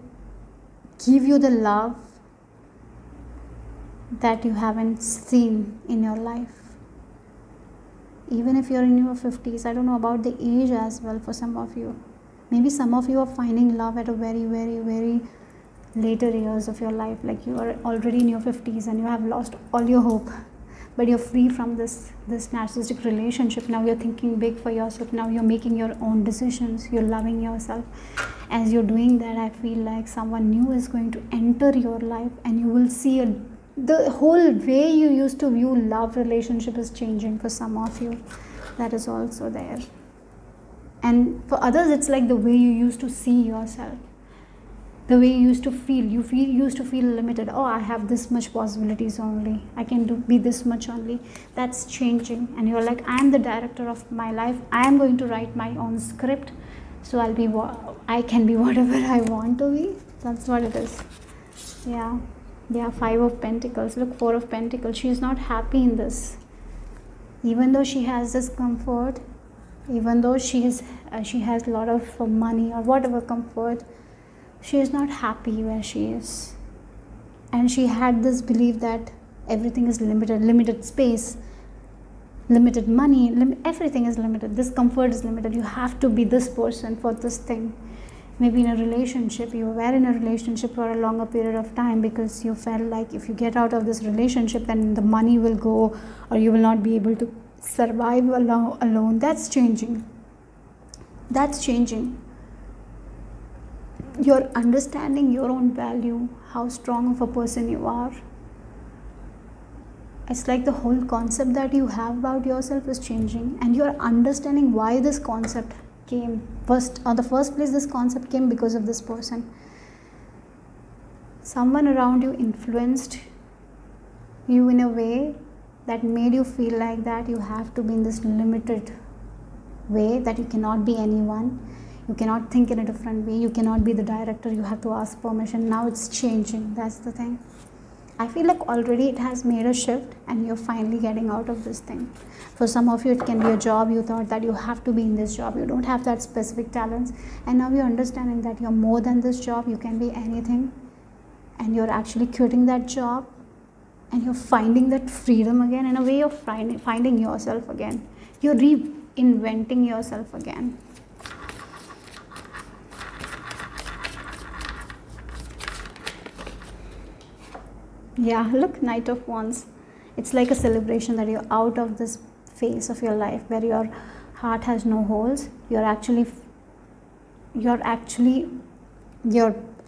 give you the love that you haven't seen in your life. Even if you're in your 50s, I don't know about the age as well for some of you. Maybe some of you are finding love at a very, very, very later years of your life, like you are already in your 50s and you have lost all your hope. But you're free from this narcissistic relationship. Now you're thinking big for yourself. Now you're making your own decisions. You're loving yourself. As you're doing that, I feel like someone new is going to enter your life, and you will see the whole way you used to view love relationship is changing for some of you. That is also there. And for others, it's like the way you used to see yourself. The way you used to feel, you used to feel limited. Oh, I have this much possibilities only. I can be this much only. That's changing. And you're like, I'm the director of my life. I am going to write my own script. So I can be whatever I want to be. That's what it is. Yeah. Yeah, 5 of Pentacles. Look, 4 of Pentacles. She's not happy in this. Even though she has this comfort, even though she has a lot of money or whatever comfort, she is not happy where she is. And she had this belief that everything is limited space, limited money, everything is limited. This comfort is limited. You have to be this person for this thing. Maybe in a relationship, you were in a relationship for a longer period of time because you felt like if you get out of this relationship, then the money will go, or you will not be able to survive alone. That's changing. That's changing. You're understanding your own value, how strong of a person you are. It's like the whole concept that you have about yourself is changing, and you're understanding why this concept came. On the first place, this concept came because of this person. Someone around you influenced you in a way that made you feel like that you have to be in this limited way, that you cannot be anyone. You cannot think in a different way. You cannot be the director. You have to ask permission. Now it's changing. That's the thing. I feel like already it has made a shift, and you're finally getting out of this thing. For some of you, it can be a job. You thought that you have to be in this job. You don't have that specific talents. And now you're understanding that you're more than this job. You can be anything. And you're actually quitting that job. And you're finding that freedom again. In a way, you're finding yourself again. You're reinventing yourself again. Yeah, look, Knight of Wands. It's like a celebration that you're out of this phase of your life where your heart has no holes. You're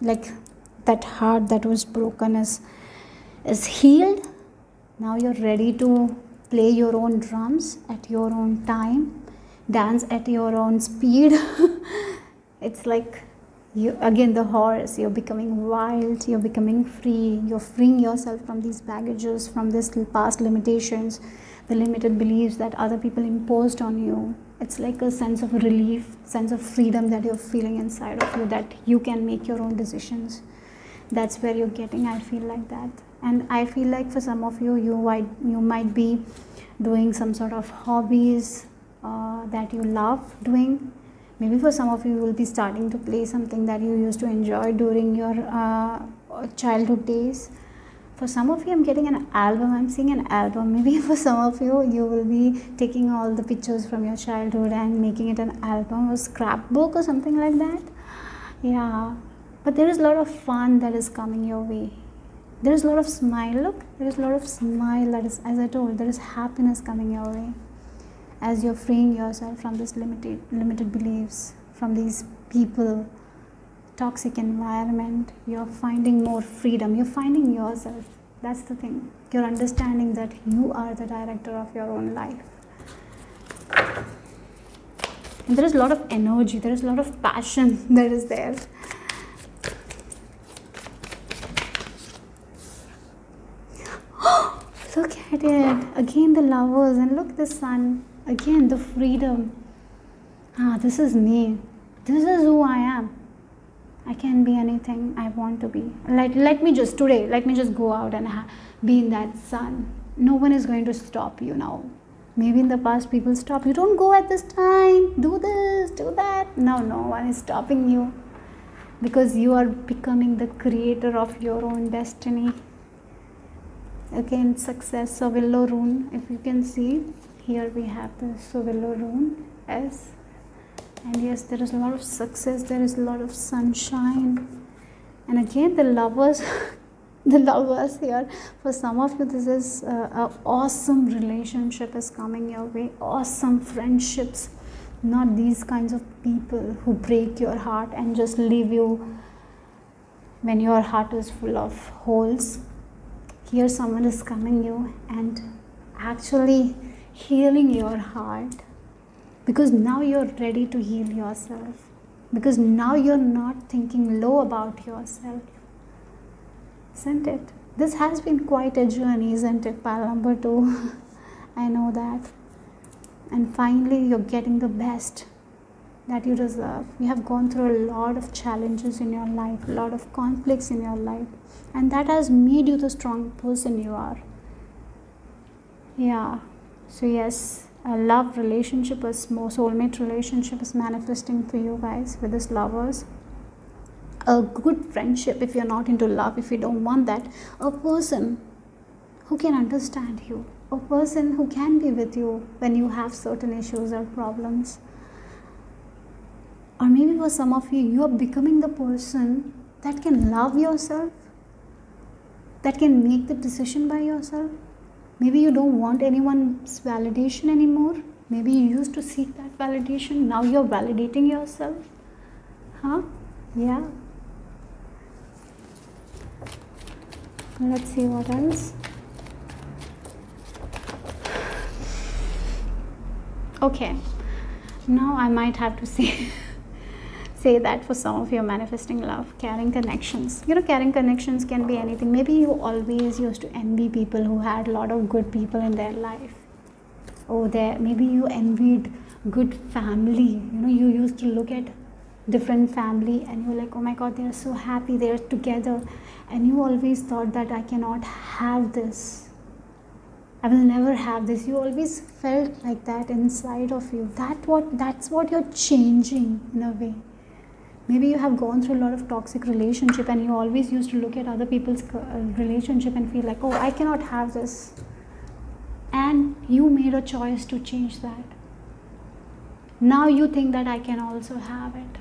like that heart that was broken is healed. Now you're ready to play your own drums at your own time. dance at your own speed. It's like you, again, the horse, you're becoming wild, you're becoming free, you're freeing yourself from these baggages, from this past limitations, the limited beliefs that other people imposed on you. It's like a sense of relief, sense of freedom that you're feeling inside of you, that you can make your own decisions. That's where you're getting, I feel like that. And I feel like for some of you, you might be doing some sort of hobbies that you love doing. Maybe for some of you, you will be starting to play something that you used to enjoy during your childhood days. For some of you, I'm getting an album. I'm seeing an album. Maybe for some of you, you will be taking all the pictures from your childhood and making it an album or scrapbook or something like that. Yeah, but there is a lot of fun that is coming your way. There is a lot of smile. Look, there is a lot of smile that is, as I told, there is happiness coming your way as you're freeing yourself from this limited beliefs, from these people, toxic environment. You're finding more freedom. You're finding yourself. That's the thing. You're understanding that you are the director of your own life. And there is a lot of energy. There is a lot of passion that is there. Look at it. Again, the lovers. And look, the sun. Again, the freedom. This is me. This is who I am. I can be anything I want to be. Let me just go out and be in that sun. No one is going to stop you now. Maybe in the past people stop you. Don't go at this time. Do this, do that. No one is stopping you. Because you are becoming the creator of your own destiny. Again, success, Savillo rune. If you can see, here we have the Savillo rune, S. And yes, there is a lot of success, there is a lot of sunshine. And again, the lovers, the lovers here, for some of you, this is an awesome relationship is coming your way, awesome friendships, not these kinds of people who break your heart and just leave you when your heart is full of holes. Here someone is coming you and actually healing your heart, because now you're ready to heal yourself, because now you're not thinking low about yourself. Isn't it? This has been quite a journey, isn't it, pile number 2? I know that. And finally you're getting the best that you deserve. You have gone through a lot of challenges in your life, a lot of conflicts in your life, and that has made you the strong person you are. Yeah. So yes, a love relationship, a soulmate relationship is manifesting for you guys with this lovers. A good friendship, if you're not into love, if you don't want that, a person who can understand you, a person who can be with you when you have certain issues or problems. Or maybe for some of you, you are becoming the person that can love yourself, that can make the decision by yourself. Maybe you don't want anyone's validation anymore. Maybe you used to seek that validation. Now you're validating yourself. Huh? Yeah. Let's see what else. Okay. Now I might have to say that for some of you manifesting love, carrying connections. You know, carrying connections can be anything. Maybe you always used to envy people who had a lot of good people in their life. Oh, maybe you envied good family. You know, you used to look at different family and you're like, oh my God, they're so happy, they're together. And you always thought that I cannot have this. I will never have this. You always felt like that inside of you. That's what you're changing in a way. Maybe you have gone through a lot of toxic relationship and you always used to look at other people's relationship and feel like, oh, I cannot have this. And you made a choice to change that. Now you think that I can also have it.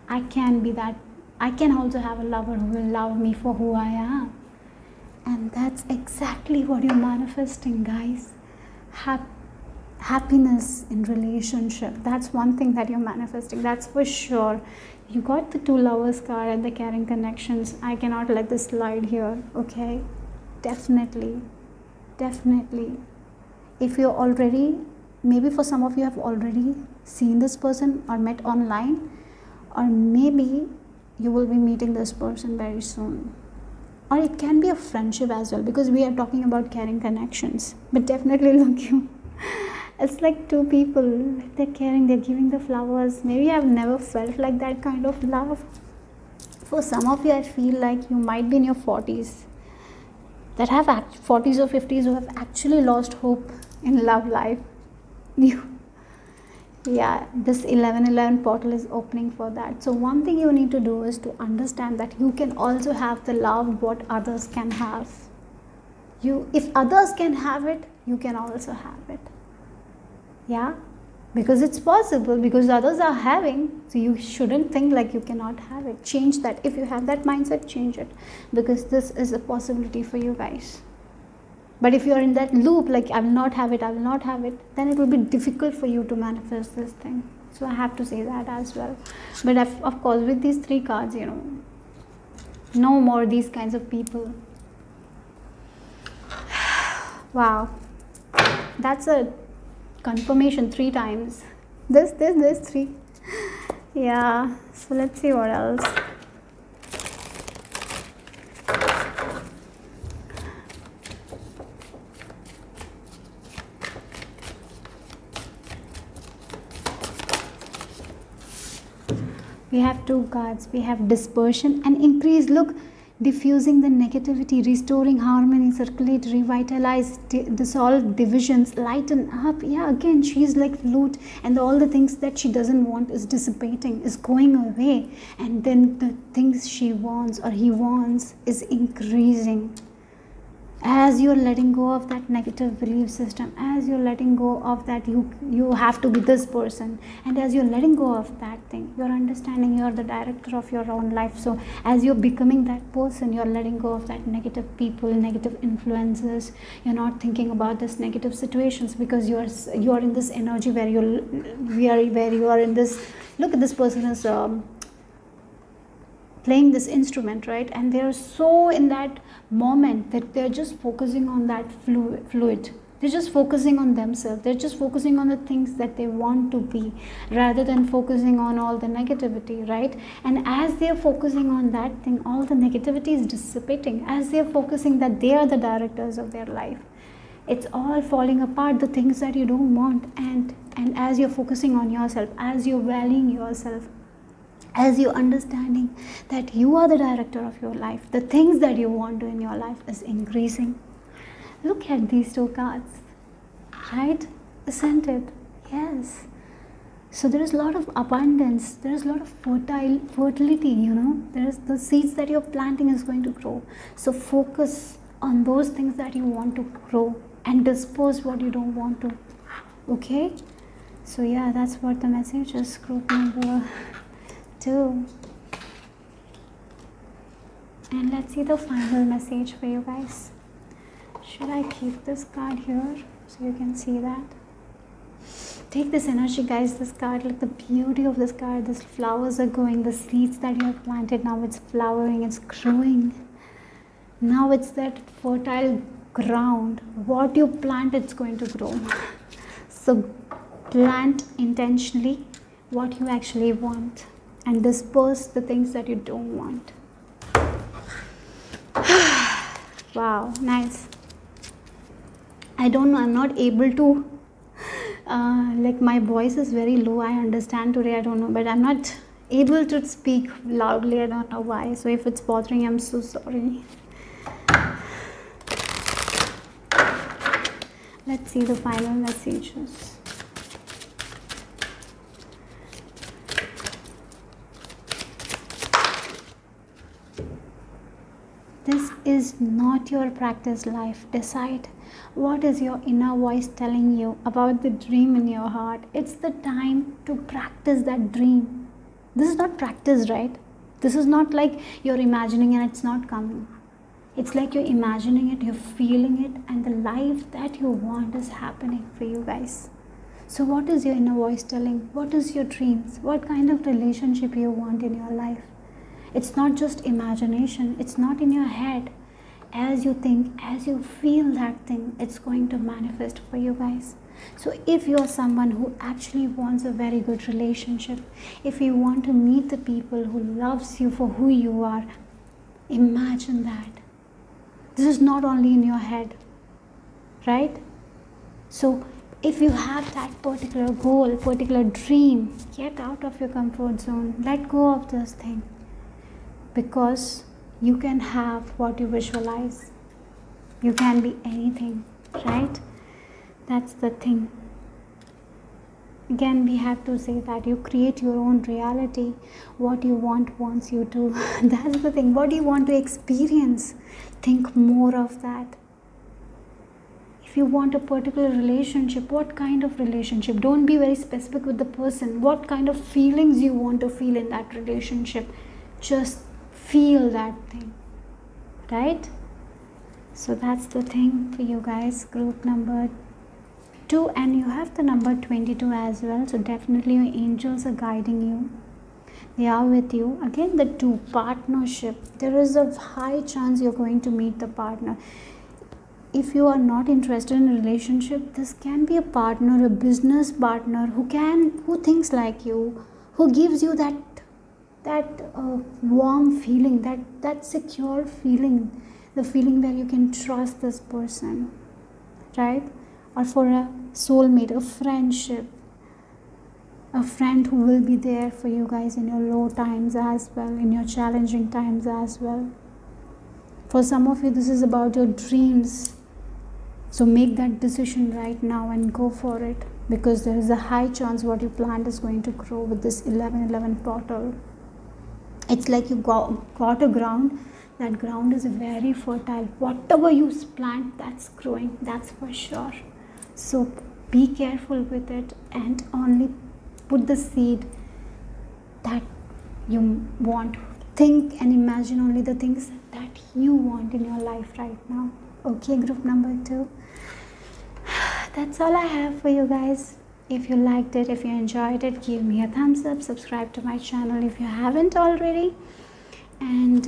I can be that. I can also have a lover who will love me for who I am. And that's exactly what you're manifesting, guys. Happiness in relationship. That's one thing that you're manifesting. That's for sure. You got the 2 lovers card and the carrying connections. I cannot let this slide here. Okay. Definitely. If you're already maybe for some of you have already seen this person or met online, or maybe you will be meeting this person very soon. Or it can be a friendship as well, because we are talking about caring connections. But definitely look, you, it's like two people, they're caring, they're giving the flowers. Maybe I've never felt like that kind of love. For some of you, I feel like you might be in your 40s, that have 40s or 50s, who have actually lost hope in love life. Yeah, this 1111 portal is opening for that. So one thing you need to do is to understand that you can also have the love what others can have. If others can have it, you can also have it. Yeah, because it's possible, because others are having, so you shouldn't think like you cannot have it. Change that. If you have that mindset, change it, because this is a possibility for you guys. But if you're in that loop, like I will not have it, I will not have it, then it will be difficult for you to manifest this thing. So I have to say that as well. But of course, with these 3 cards, you know, no more these kinds of people. Wow, that's a confirmation 3 times. This 3. Yeah, so let's see what else. We have 2 cards. We have dispersion and increase. Look, diffusing the negativity, restoring harmony, circulate, revitalize, dissolve divisions, lighten up. Yeah, again, she's like flute, and all the things that she doesn't want is dissipating, is going away, and then the things she wants or he wants is increasing. As you're letting go of that negative belief system, as you're letting go of that you have to be this person, and as you're letting go of that thing, you're understanding you're the director of your own life. So as you're becoming that person, you're letting go of that negative people, negative influences. You're not thinking about this negative situations, because you're in this energy where you are in this. Look at this person is playing this instrument, right? And they're so in that moment that they're just focusing on that fluid. They're just focusing on themselves. They're just focusing on the things that they want to be, rather than focusing on all the negativity, right? And as they're focusing on that thing, all the negativity is dissipating. As they're focusing that they are the directors of their life, it's all falling apart, the things that you don't want. And as you're focusing on yourself, as you're valuing yourself, as you're understanding that you are the director of your life, the things that you want to in your life is increasing. Look at these 2 cards, right? Isn't it? Yes. So there is a lot of abundance, there is a lot of fertility, you know. There is the seeds that you're planting is going to grow. So focus on those things that you want to grow and dispose what you don't want to. Okay? So yeah, that's what the message is. Group number 2. And let's see the final message for you guys. Should I keep this card here so you can see that? Take this energy, guys. This card, like the beauty of this card, these flowers are going, the seeds that you have planted, now it's flowering, it's growing. Now it's that fertile ground. What you plant, it's going to grow. So plant intentionally what you actually want, and disperse the things that you don't want. Wow, nice. I don't know, I'm not able to, like my voice is very low, I understand today, I don't know, but I'm not able to speak loudly, I don't know why. So if it's bothering, I'm so sorry. Let's see the final messages. This is not your practice life. Decide what is your inner voice telling you about the dream in your heart. It's the time to practice that dream. This is not practice, right? This is not like you're imagining and it's not coming. It's like you're imagining it, you're feeling it, and the life that you want is happening for you guys. So what is your inner voice telling? What is your dreams? What kind of relationship you want in your life? It's not just imagination. It's not in your head. as you think, as you feel that thing, it's going to manifest for you guys. So if you are someone who actually wants a very good relationship, if you want to meet the people who loves you for who you are, imagine that. This is not only in your head, right? So if you have that particular goal, particular dream, get out of your comfort zone. Let go of this thing. Because you can have what you visualize. You can be anything, right? That's the thing. Again, we have to say that you create your own reality. What you want wants you to. That's the thing. What do you want to experience? Think more of that. If you want a particular relationship, what kind of relationship? Don't be very specific with the person. What kind of feelings you want to feel in that relationship? Just feel that thing, right? So that's the thing for you guys. Group number 2, and you have the number 22 as well. So definitely your angels are guiding you. They are with you. Again, the 2, partnership. There is a high chance you're going to meet the partner. If you are not interested in a relationship, this can be a partner, a business partner who thinks like you, who gives you that warm feeling, that secure feeling, the feeling where you can trust this person, right? Or for a soulmate, a friendship, a friend who will be there for you guys in your low times as well, in your challenging times as well. For some of you, this is about your dreams. So make that decision right now and go for it, because there is a high chance what you planned is going to grow with this 1111 portal. It's like you got a ground. That ground is very fertile. Whatever you plant, that's growing. That's for sure. So be careful with it and only put the seed that you want. Think and imagine only the things that you want in your life right now. Okay, group number 2. That's all I have for you guys. If you liked it, if you enjoyed it, give me a thumbs up. Subscribe to my channel if you haven't already. And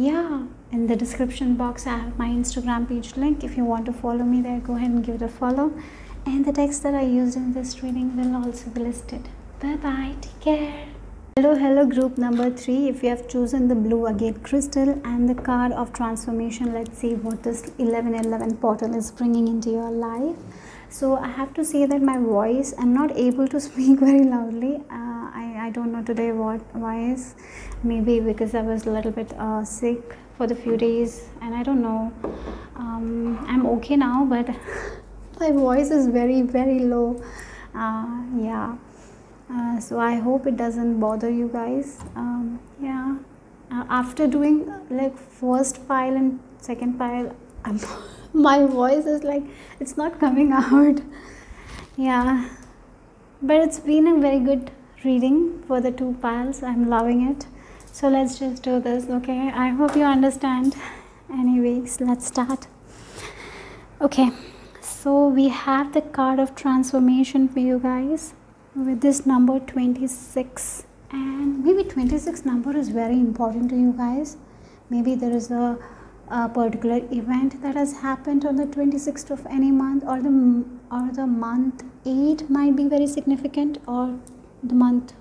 yeah, in the description box I have my Instagram page link. If you want to follow me there, go ahead and give it a follow. And the text that I used in this reading will also be listed. Bye bye, take care. Hello group number 3. If you have chosen the blue agate crystal and the card of transformation, let's see what this 1111 portal is bringing into your life. So I have to say that my voice, I'm not able to speak very loudly. I don't know today why is. Maybe because I was a little bit sick for the few days, and I don't know. I'm okay now, but my voice is very low. Yeah. So I hope it doesn't bother you guys. Yeah. After doing like first pile and second pile, my voice is like, it's not coming out. Yeah, but it's been a very good reading for the 2 piles. I'm loving it. So let's just do this. Okay, I hope you understand. Anyways, let's start. Okay, so we have the card of transformation for you guys with this number 26, and maybe 26 number is very important to you guys. Maybe there is a particular event that has happened on the 26th of any month, or the month 8 might be very significant, or the month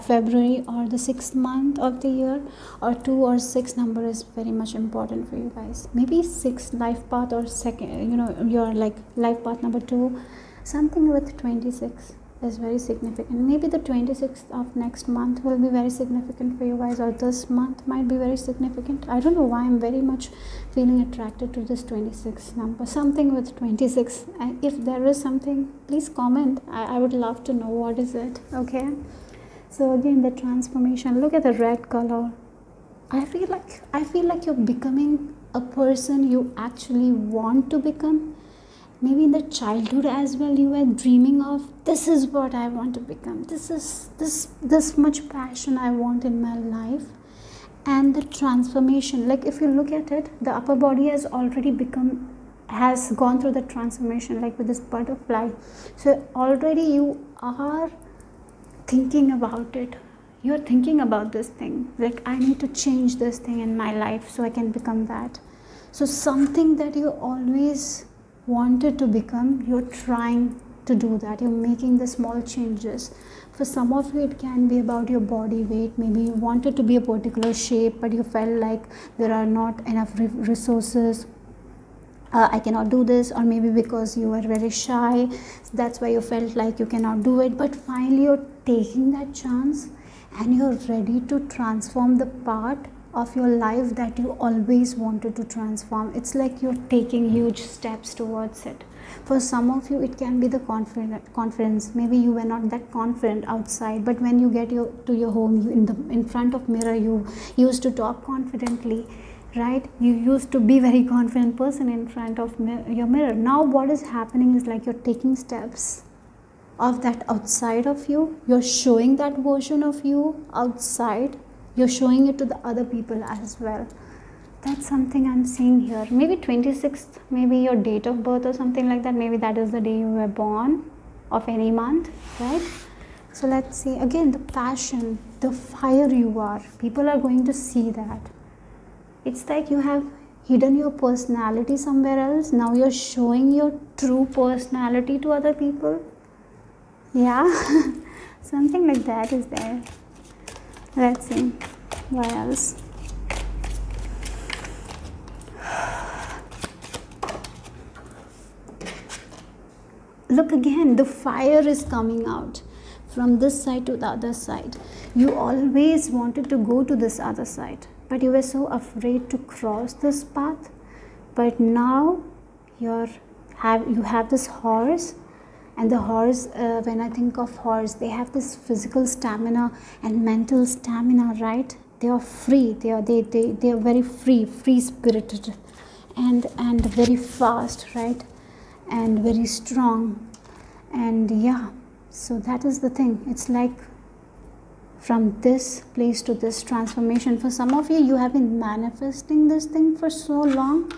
February, or the 6th month of the year, or 2 or 6 number is very much important for you guys. Maybe 6 life path, or second, your like life path number 2, something with 26 is very significant. Maybe the 26th of next month will be very significant for you guys, or this month might be very significant. I don't know why I'm very much feeling attracted to this 26 number, something with 26. If there is something, please comment. I would love to know what is it. Okay, so again, the transformation, look at the red color. I feel like you're becoming a person you actually want to become. Maybe in the childhood as well, you were dreaming of, this is what I want to become, this is this much passion I want in my life. And the transformation, like if you look at it, the upper body has gone through the transformation, like with this butterfly. So already you are thinking about it, you're thinking about this thing, like I need to change this thing in my life so I can become that. So something that you always wanted to become, you're trying to do that. You're making the small changes. For some of you, it can be about your body weight. Maybe you wanted to be a particular shape, but you felt like there are not enough resources. I cannot do this. Or maybe because you are very shy, that's why you felt like you cannot do it. But finally you're taking that chance and you're ready to transform the part of your life that you always wanted to transform. It's like you're taking huge steps towards it. For some of you, it can be the confidence. Maybe you were not that confident outside, but when you get to your home, in front of mirror, you used to talk confidently, right? You used to be very confident person in front of your mirror. Now what is happening is like you're taking steps of that outside of you. You're showing that version of you outside. You're showing it to the other people as well. That's something I'm seeing here. Maybe 26th, maybe your date of birth or something like that. Maybe that is the day you were born of any month, right? So let's see. Again, the passion, the fire you are. People are going to see that. It's like you have hidden your personality somewhere else. Now you're showing your true personality to other people. Yeah, something like that is there. Let's see. What else? Look again, the fire is coming out from this side to the other side. You always wanted to go to this other side, but you were so afraid to cross this path. But now you have this horse, and the horse, when I think of horse, they have this physical stamina and mental stamina, right? They are free. They are very free spirited, and very fast, right? And very strong. And yeah, so that is the thing. It's like from this place to this transformation. For some of you, you have been manifesting this thing for so long.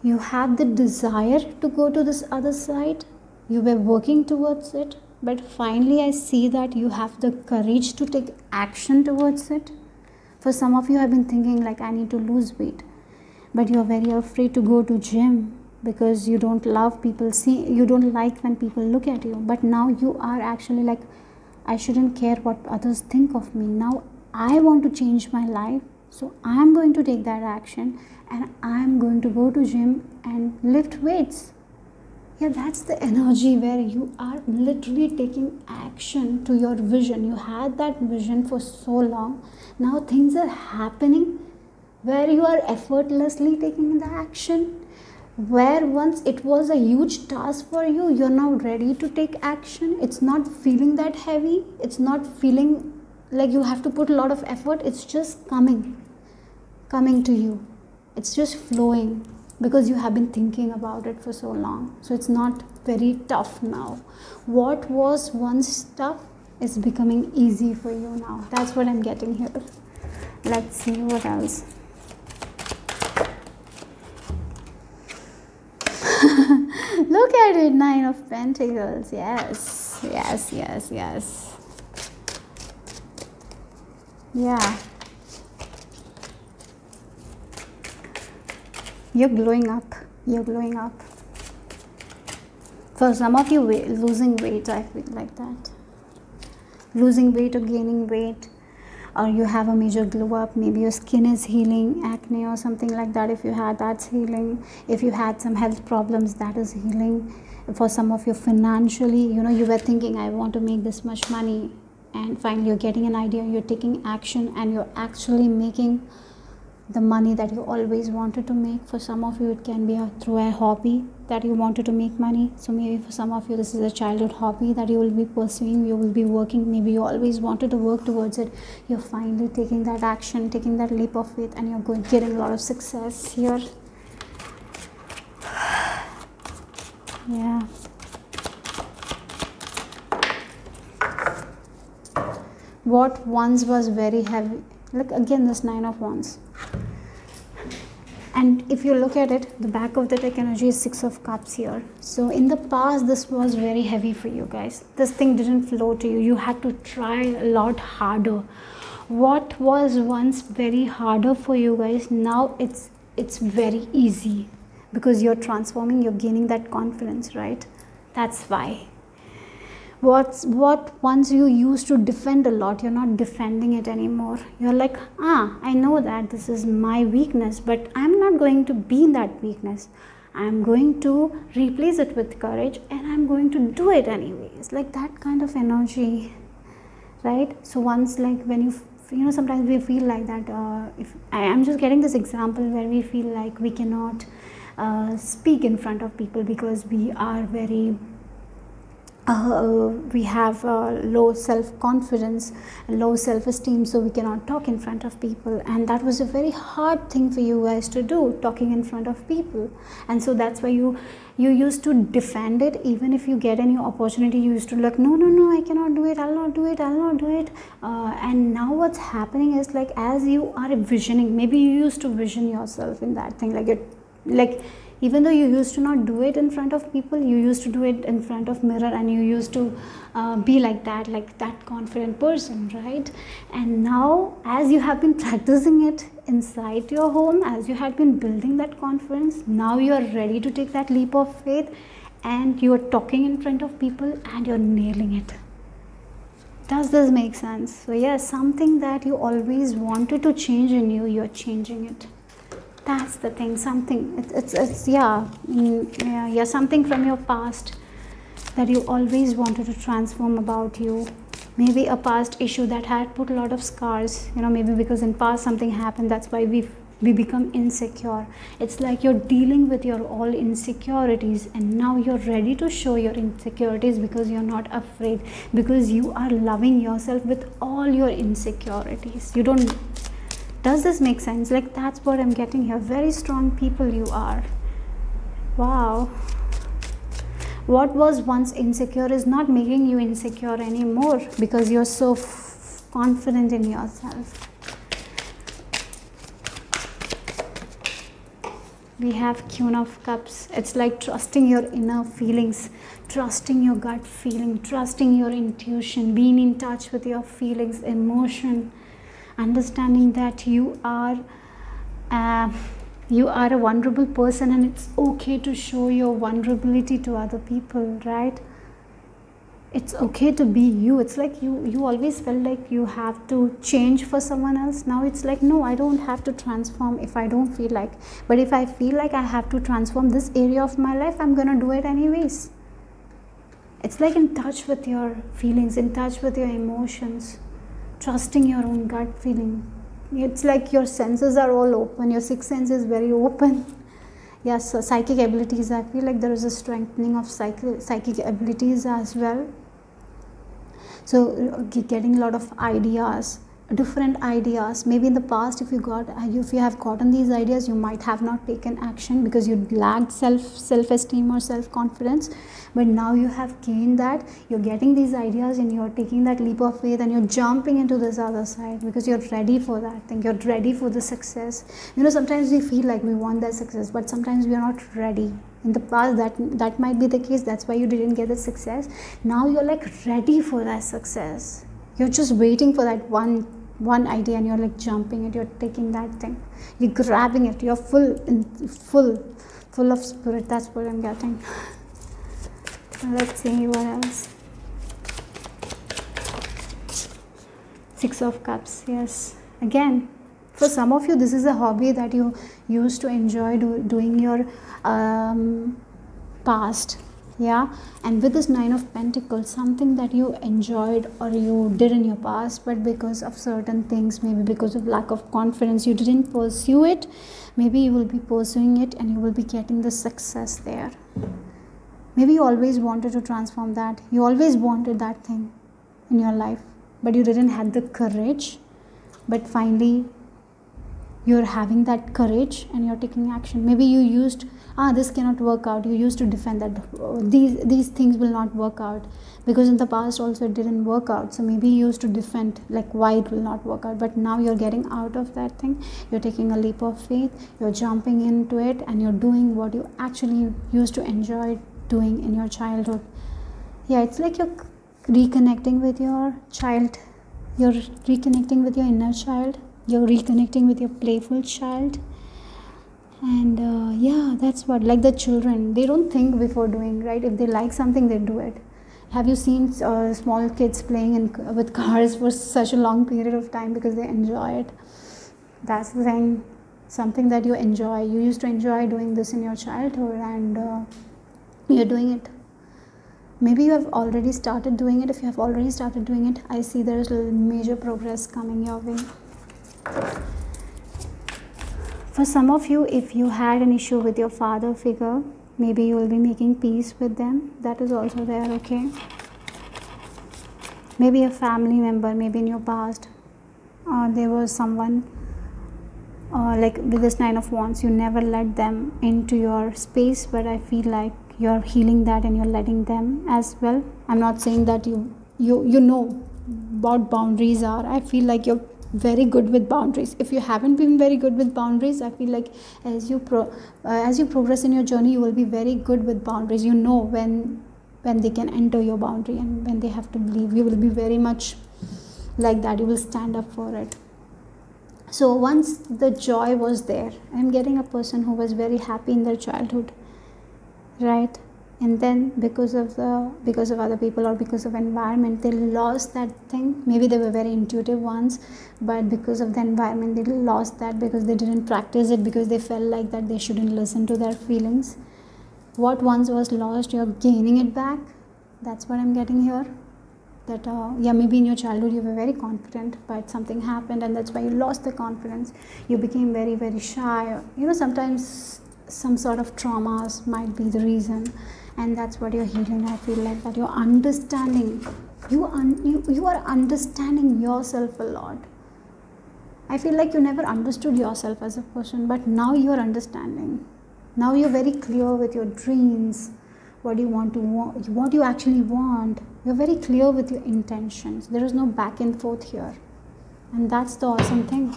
You had the desire to go to this other side. You were working towards it, but finally I see that you have the courage to take action towards it. For some of you have been thinking like, I need to lose weight, but you're very afraid to go to gym because you don't love people you don't like when people look at you. But now you are actually like, I shouldn't care what others think of me. Now I want to change my life, so I'm going to take that action, and I'm going to go to gym and lift weights. Yeah, that's the energy where you are literally taking action to your vision. You had that vision for so long. Now things are happening where you are effortlessly taking the action. Where once it was a huge task for you, you're now ready to take action. It's not feeling that heavy. It's not feeling like you have to put a lot of effort. It's just coming to you. It's just flowing because you have been thinking about it for so long. So it's not very tough now. What was once tough is becoming easy for you now. That's what I'm getting here. Let's see what else. Look at it, 9 of Pentacles. Yes, yes, yes, yes. Yeah. You're glowing up. You're glowing up. For some of you, losing weight, I feel like that. Losing weight or gaining weight, or you have a major glow up. Maybe your skin is healing, acne or something like that. If you had, that's healing. If you had some health problems, that is healing. For some of you, financially, you were thinking, I want to make this much money, and finally you're getting an idea, you're taking action, and you're actually making the money that you always wanted to make. For some of you, it can be through a hobby that you wanted to make money. So maybe for some of you, this is a childhood hobby that you will be pursuing, you will be working. Maybe you always wanted to work towards it. You're finally taking that action, taking that leap of faith, and you're getting a lot of success here. Yeah. What once was very heavy. Look again, this 9 of Wands. And if you look at it, the back of the deck energy is 6 of Cups here. So in the past, this was very heavy for you guys. This thing didn't flow to you. You had to try a lot harder. What was once very harder for you guys, now it's very easy, because you're transforming, you're gaining that confidence, right? That's why. What once you used to defend a lot, you're not defending it anymore. You're like, I know that this is my weakness, but I'm not going to be in that weakness. I'm going to replace it with courage, and I'm going to do it anyways. Like that kind of energy, right? So once, like when you sometimes we feel like that, if I'm just getting this example where we feel like we cannot speak in front of people because we are very we have low self-confidence and low self-esteem, so we cannot talk in front of people. And that was a very hard thing for you guys to do, talking in front of people. And so that's why you used to defend it. Even if you get any opportunity, you used to like, no, I cannot do it, I'll not do it. And now what's happening is, like, as you are visioning, maybe you used to vision yourself in that thing, like even though you used to not do it in front of people, you used to do it in front of mirror, and you used to be like that confident person, right? And now, as you have been practicing it inside your home, as you have been building that confidence, now you are ready to take that leap of faith, and you are talking in front of people and you're nailing it. Does this make sense? So yes, something that you always wanted to change in you, you're changing it. That's the thing. Something something from your past that you always wanted to transform about you. Maybe a past issue that had put a lot of scars, maybe because in past something happened, that's why we become insecure. It's like you're dealing with your all insecurities, and now you're ready to show your insecurities because you're not afraid, because you are loving yourself with all your insecurities. You don't. Does this make sense? Like, that's what I'm getting here. Very strong people you are. Wow. What was once insecure is not making you insecure anymore, because you're so confident in yourself. We have Queen of Cups. It's like trusting your inner feelings, trusting your gut feeling, trusting your intuition, being in touch with your feelings, emotion, understanding that you are a vulnerable person, and it's okay to show your vulnerability to other people, right? It's okay to be you. It's like you always felt like you have to change for someone else. Now it's like, no, I don't have to transform if I don't feel like. But if I feel like I have to transform this area of my life, I'm gonna do it anyways. It's like in touch with your feelings, in touch with your emotions, trusting your own gut feeling. It's like your senses are all open. Your sixth sense is very open. Yes, so psychic abilities. I feel like there is a strengthening of psychic abilities as well. So getting a lot of ideas, different ideas. Maybe in the past, if you have gotten these ideas, you might have not taken action because you lacked self-esteem or self-confidence. But now you have gained that. You're getting these ideas and you're taking that leap of faith, and you're jumping into this other side because you're ready for that thing. You're ready for the success. Sometimes we feel like we want that success, but sometimes we are not ready. In the past, that might be the case. That's why you didn't get the success. Now you're like ready for that success. You're just waiting for that one idea, and you're like jumping it. You're taking that thing. You're grabbing it. You're full of spirit. That's what I'm getting. Let's see what else. Six of Cups. Yes. Again, for some of you, this is a hobby that you used to enjoy doing your past. Yeah. And with this Nine of Pentacles, something that you enjoyed or you did in your past, but because of certain things, maybe because of lack of confidence, you didn't pursue it. Maybe you will be pursuing it and you will be getting the success there. Maybe you always wanted to transform that. You always wanted that thing in your life, but you didn't have the courage. But finally, you're having that courage and you're taking action. Maybe you used, this cannot work out, you used to defend that these things will not work out, because in the past also it didn't work out. So maybe you used to defend like why it will not work out, but now you're getting out of that thing, you're taking a leap of faith, you're jumping into it, and you're doing what you actually used to enjoy doing in your childhood. Yeah, it's like you're reconnecting with your child, you're reconnecting with your inner child, you're reconnecting with your playful child. And yeah, that's what, like the children, they don't think before doing, right? If they like something, they do it. Have you seen small kids playing with cars for such a long period of time because they enjoy it? That's the thing, something that you enjoy. You used to enjoy doing this in your childhood, and you're doing it. Maybe you have already started doing it. If you have already started doing it, I see there is major progress coming your way. For some of you, if you had an issue with your father figure, maybe you will be making peace with them. That is also there, okay? Maybe a family member, maybe in your past, there was someone, like with this 9 of Wands, you never let them into your space, but I feel like you're healing that and you're letting them as well. I'm not saying that you know what boundaries are. I feel like you're very good with boundaries. If you haven't been very good with boundaries, I feel like as you progress in your journey, you will be very good with boundaries. You know when they can enter your boundary and when they have to leave. You will be very much like that. You will stand up for it. So once the joy was there, I'm getting a person who was very happy in their childhood, right? And then because of other people or because of environment, they lost that thing. Maybe they were very intuitive ones, but because of the environment, they lost that because they didn't practice it, because they felt like that they shouldn't listen to their feelings. What once was lost, you're gaining it back. That's what I'm getting here. That yeah, maybe in your childhood you were very confident, but something happened and that's why you lost the confidence. You became very, very shy. You know, sometimes some sort of traumas might be the reason, and that's what you're healing. I feel like that you're understanding, you are understanding yourself a lot. I feel like you never understood yourself as a person, but now you're understanding. Now you're very clear with your dreams, what you want to want, what you actually want. You're very clear with your intentions. There is no back and forth here, and that's the awesome thing.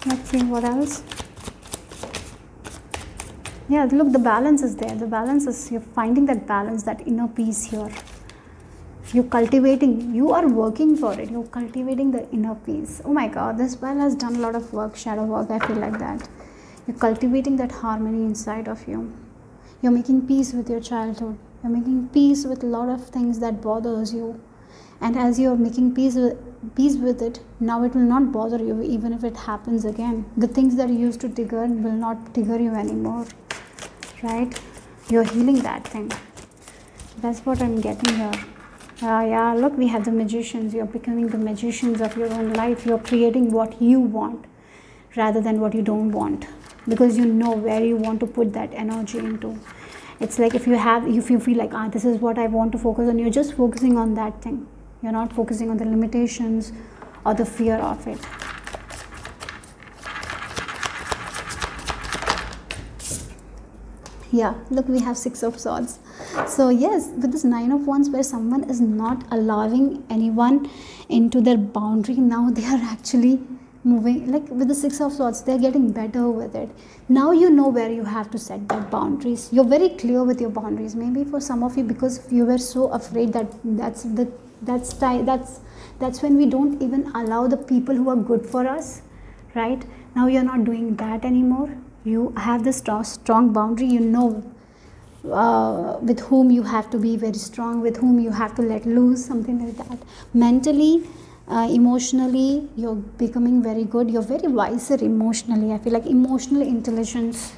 Let's see what else. Yeah, look, the balance is there. The balance is, you're finding that balance, that inner peace here. You're cultivating, you are working for it. You're cultivating the inner peace. Oh my God, this spell has done a lot of work, shadow work. I feel like that. You're cultivating that harmony inside of you. You're making peace with your childhood. You're making peace with a lot of things that bothers you. And as you're making peace with it, now it will not bother you even if it happens again. The things that you used to trigger will not trigger you anymore, right? You're healing that thing. That's what I'm getting here. Yeah, look, we have the magicians. You're becoming the magicians of your own life. You're creating what you want rather than what you don't want, because you know where you want to put that energy into. It's like if you feel like, this is what I want to focus on, you're just focusing on that thing. You're not focusing on the limitations or the fear of it. Yeah, look, we have 6 of Swords. So yes, with this 9 of Wands, where someone is not allowing anyone into their boundary, now they are actually moving, like with the 6 of Swords, they're getting better with it. Now you know where you have to set that boundaries. You're very clear with your boundaries. Maybe for some of you, because you were so afraid that that's when we don't even allow the people who are good for us, right? Now you're not doing that anymore. You have this strong boundary. You know with whom you have to be very strong, with whom you have to let loose, something like that. Mentally, emotionally, you're becoming very good. You're very wiser emotionally. I feel like emotional intelligence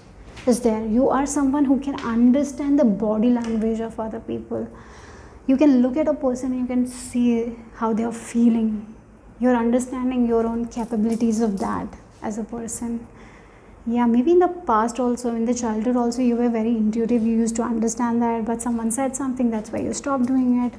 is there. You are someone who can understand the body language of other people. You can look at a person and you can see how they are feeling. You're understanding your own capabilities of that as a person. Yeah, maybe in the past also, in the childhood also, you were very intuitive. You used to understand that, but someone said something, that's why you stopped doing it.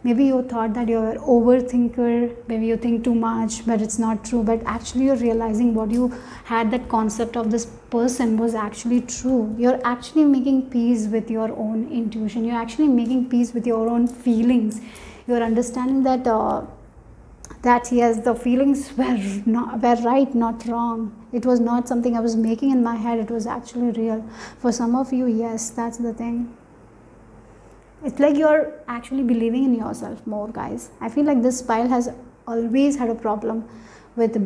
Maybe you thought that you're an overthinker, maybe you think too much, but it's not true. But actually you're realizing what you had, that concept of this person was actually true. You're actually making peace with your own intuition. You're actually making peace with your own feelings. You're understanding that that yes, the feelings were right, not wrong. It was not something I was making in my head. It was actually real. For some of you, yes, that's the thing. It's like you're actually believing in yourself more, guys. I feel like this pile has always had a problem with the,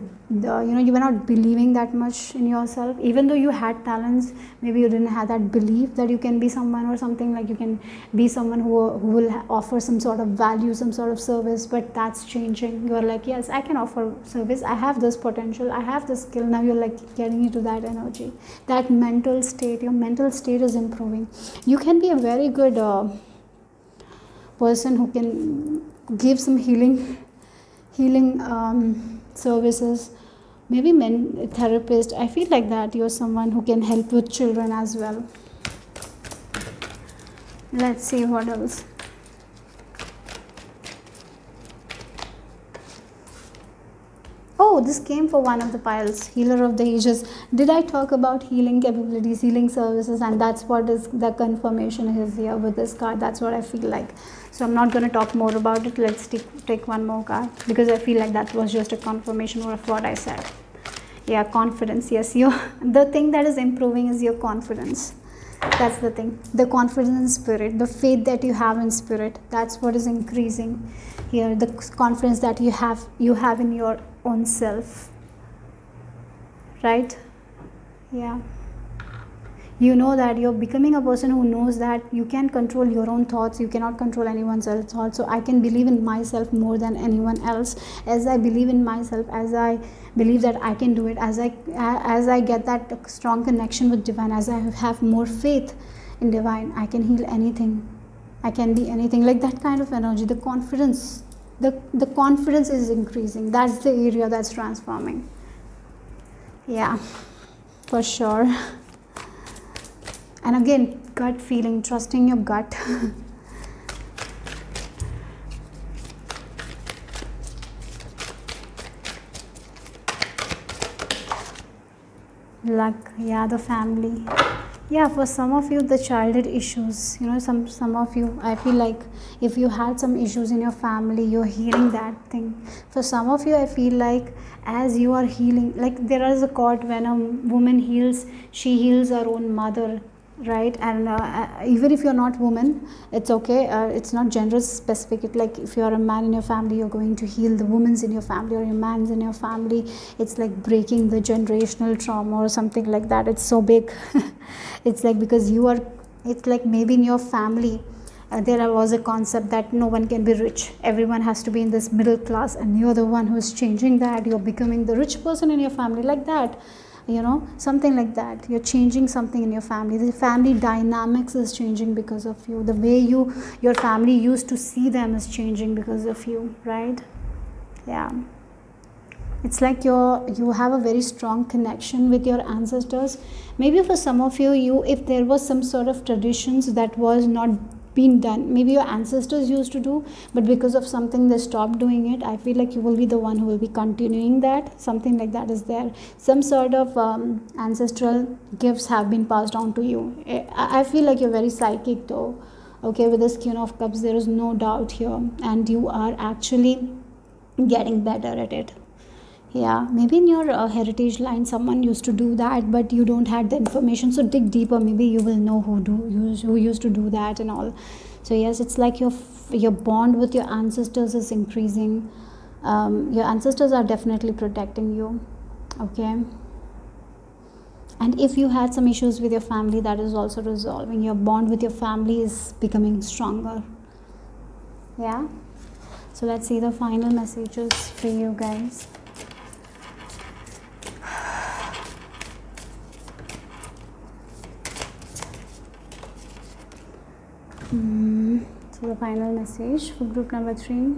you were not believing that much in yourself. Even though you had talents, maybe you didn't have that belief that you can be someone or something, like you can be someone who will offer some sort of value, some sort of service. But that's changing. You're like, yes, I can offer service. I have this potential. I have this skill. Now you're like getting into that energy, that mental state. Your mental state is improving. You can be a very good person who can give some healing services, maybe therapist. I feel like that you're someone who can help with children as well. Let's see what else. Oh, this came for one of the piles, healer of the ages. Did I talk about healing capabilities, healing services? And that's what is the confirmation is here with this card. That's what I feel like. So I'm not going to talk more about it. Let's take one more card, because I feel like that was just a confirmation of what I said. Yeah, confidence. Yes, the thing that is improving is your confidence. That's the thing. The confidence in spirit, the faith that you have in spirit, that's what is increasing here. The confidence that you have in your own self, right? Yeah. You know that you're becoming a person who knows that you can control your own thoughts. You cannot control anyone else's thoughts. So I can believe in myself more than anyone else. As I believe in myself, as I believe that I can do it, as I get that strong connection with divine, as I have more faith in divine, I can heal anything. I can be anything. Like that kind of energy, the confidence. The confidence is increasing. That's the area that's transforming. Yeah, for sure. And again, gut feeling, trusting your gut. Luck, yeah, the family. Yeah, for some of you, the childhood issues, some of you, I feel like if you had some issues in your family, you're healing that thing. For some of you, I feel like as you are healing, like there is a quote, when a woman heals, she heals her own mother, right? And even if you're not woman, it's okay. It's not gender specific. It's like if you're a man in your family, you're going to heal the women's in your family, or your man's in your family. It's like breaking the generational trauma or something like that. It's so big. It's like because it's like maybe in your family there was a concept that no one can be rich, everyone has to be in this middle class, and you're the one who is changing that. You're becoming the rich person in your family, like that, something like that. You're changing something in your family. The family dynamics is changing because of you. The way your family used to see them is changing because of you, right? Yeah. It's like you have a very strong connection with your ancestors. Maybe for some of you, if there was some sort of traditions that was not being done, maybe your ancestors used to do, but because of something they stopped doing it, I feel like you will be the one who will be continuing that. Something like that is there. Some sort of ancestral gifts have been passed on to you. I feel like you're very psychic though. Okay, with this Queen of Cups, there is no doubt here, and you are actually getting better at it. Yeah, maybe in your heritage line someone used to do that, but you don't have the information, so dig deeper. Maybe you will know who used to do that and all. So yes, it's like your bond with your ancestors is increasing. Your ancestors are definitely protecting you. Okay, and if you had some issues with your family, that is also resolving. Your bond with your family is becoming stronger. Yeah, so let's see the final messages for you guys. So the final message for group number 3.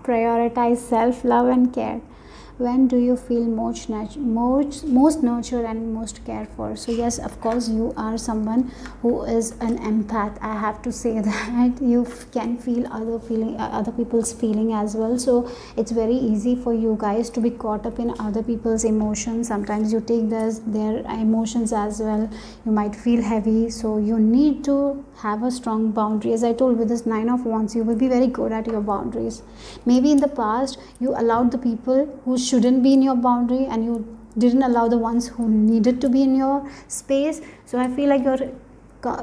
Prioritize self-love and care. when do you feel most nurtured and most cared for? So yes, of course, you are someone who is an empath. I have to say that you can feel other people's feeling as well. So it's very easy for you guys to be caught up in other people's emotions. Sometimes you take their emotions as well. You might feel heavy, so you need to have a strong boundary. As I told, with this 9 of Wands, you will be very good at your boundaries. Maybe in the past you allowed the people who shouldn't be in your boundary, and you didn't allow the ones who needed to be in your space. So I feel like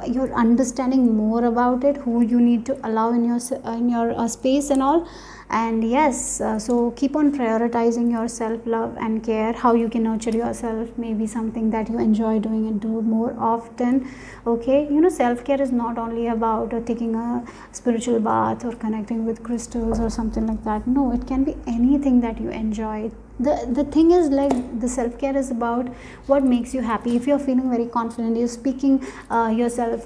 you're understanding more about it, who you need to allow in your space and all. And yes, so keep on prioritizing your self-love and care. How you can nurture yourself, maybe something that you enjoy doing and do more often. Okay, you know, self-care is not only about taking a spiritual bath or connecting with crystals or something like that. No, it can be anything that you enjoy. The thing is, like, the self-care is about what makes you happy. If you're feeling very confident, you're speaking yourself,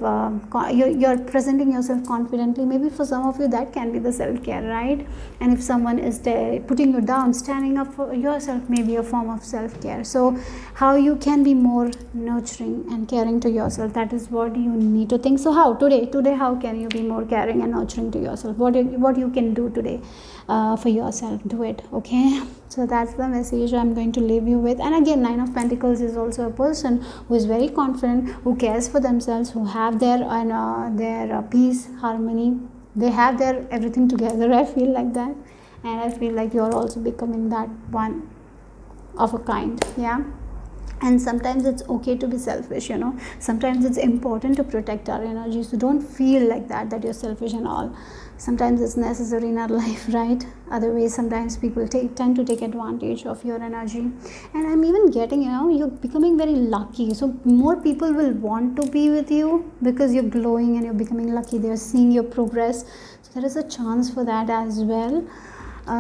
you're presenting yourself confidently, maybe for some of you that can be the self-care, right? And if someone is putting you down, standing up for yourself may be a form of self-care. So how you can be more nurturing and caring to yourself, that is what you need to think. So how today how can you be more caring and nurturing to yourself? What you can do today for yourself, do it. Okay, so that's the message I'm going to leave you with. And again, 9 of Pentacles is also a person who is very confident, who cares for themselves, who have their peace, harmony. They have their everything together. I feel like that, and I feel like you're also becoming that one of a kind. Yeah. And sometimes it's okay to be selfish, you know. Sometimes it's important to protect our energy. So don't feel like that you're selfish and all. Sometimes it's necessary in our life, right? Otherwise, sometimes people tend to take advantage of your energy. And I'm even getting, you know, you're becoming very lucky. So more people will want to be with you because you're glowing and you're becoming lucky. They're seeing your progress. So there is a chance for that as well.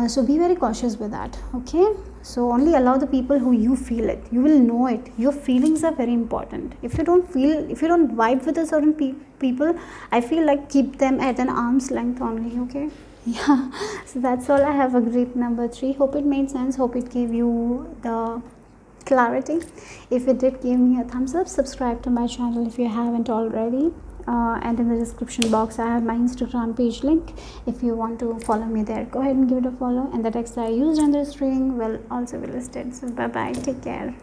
So be very cautious with that. Okay, so only allow the people who you feel it. You will know it. Your feelings are very important. If you don't vibe with a certain people, I feel like keep them at an arm's length only. Okay, yeah. So that's all I have agreed. Number 3. Hope it made sense. Hope it gave you the clarity. If it did, give me a thumbs up. Subscribe to my channel if you haven't already. And in the description box I have my Instagram page link. If you want to follow me there, go ahead and give it a follow. And the text I used in this reading will also be listed. So bye bye, take care.